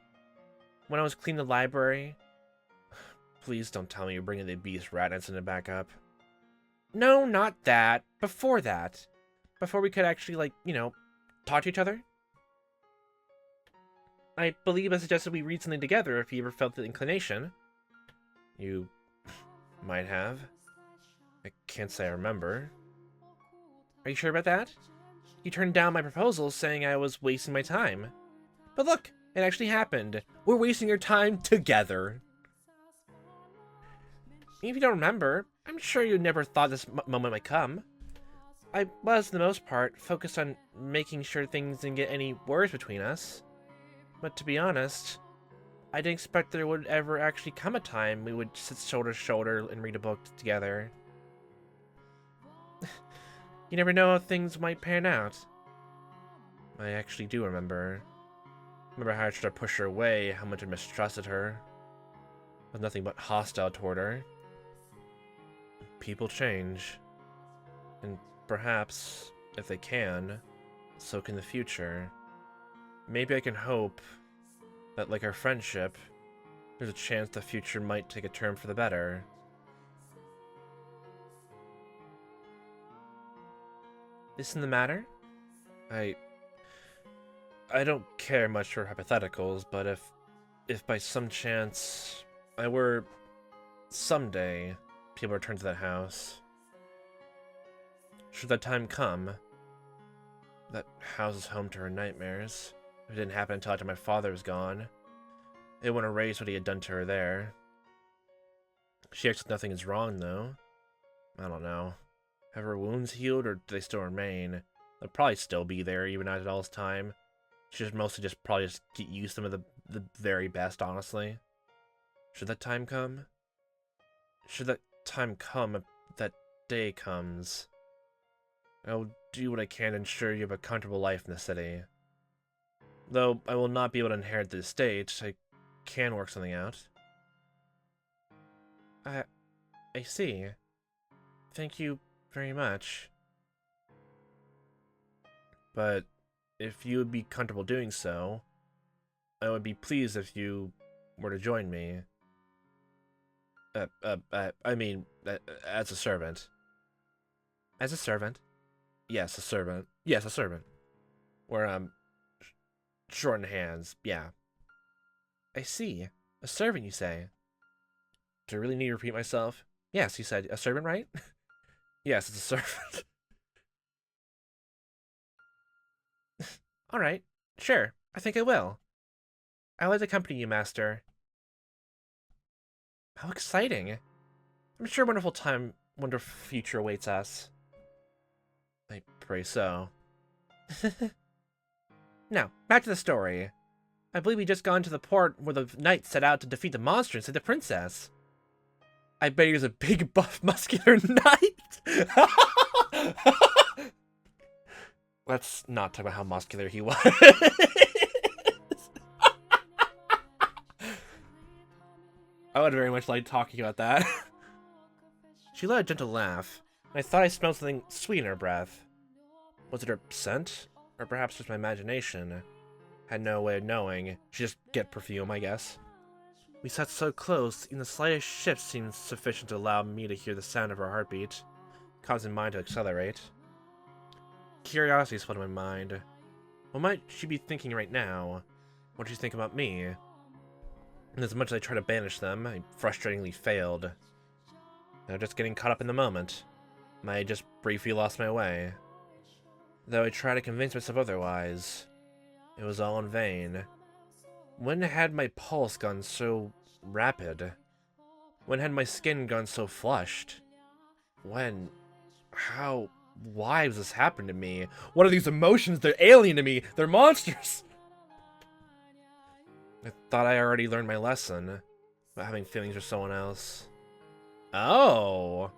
[SPEAKER 1] When I was cleaning the library? Please don't tell me you're bringing the beast rat incident back up. No, not that. Before that. Before we could actually, like, talk to each other. I believe I suggested we read something together if you ever felt the inclination. You might have. I can't say I remember. Are you sure about that? You turned down my proposal saying I was wasting my time. But look, it actually happened. We're wasting your time together. If you don't remember, I'm sure you never thought this moment might come. I was, for the most part, focused on making sure things didn't get any worse between us. But to be honest, I didn't expect there would ever actually come a time we would sit shoulder to shoulder and read a book together. You never know how things might pan out. I actually do remember. Remember how I tried to push her away, how much I mistrusted her. I was nothing but hostile toward her. People change. And perhaps, if they can, so can the future. Maybe I can hope that, like our friendship, there's a chance the future might take a turn for the better. Isn't the matter? I don't care much for hypotheticals, but if by some chance I were someday people return to that house, should that time come, that house is home to her nightmares. If it didn't happen until after my father was gone, it wouldn't erase what he had done to her there. She acts like nothing is wrong, though. I don't know. Have her wounds healed, or do they still remain? They'll probably still be there, even after all this time. She should mostly probably get used to them at the very best, honestly. Should that time come? Should that time come, if that day comes, I'll do what I can to ensure you have a comfortable life in the city. Though I will not be able to inherit the estate, I can work something out. I see. Thank you very much. But if you would be comfortable doing so, I would be pleased if you were to join me. I mean, as a servant. As a servant? Yes, a servant. Yes, a servant. We're, short in hands, yeah. I see. A servant, you say? Do I really need to repeat myself? Yes, you said a servant, right? Yes, it's a servant. Alright, sure, I think I will. I would like to accompany you, Master. How exciting. I'm sure a wonderful future awaits us. I pray so. Now, back to the story. I believe we just gone to the port where the knight set out to defeat the monster and save the princess. I bet he was a big, buff, muscular knight. Let's not talk about how muscular he was. I would very much like talking about that. She let a gentle laugh, and I thought I smelled something sweet in her breath. Was it her scent? Or perhaps just my imagination? Had no way of knowing. She just get perfume, I guess. We sat so close, even the slightest shift seemed sufficient to allow me to hear the sound of her heartbeat, causing mine to accelerate. Curiosity swelled in my mind. What might she be thinking right now? What does she think about me? And as much as I tried to banish them, I frustratingly failed. Now just getting caught up in the moment. I just briefly lost my way. Though I tried to convince myself otherwise, it was all in vain. When had my pulse gone so rapid? When had my skin gone so flushed? When? How? Why has this happened to me? What are these emotions? They're alien to me! They're monsters! I thought I already learned my lesson about having feelings for someone else. Oh!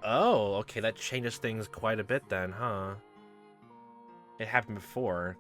[SPEAKER 1] Oh, okay, that changes things quite a bit then, huh? It happened before.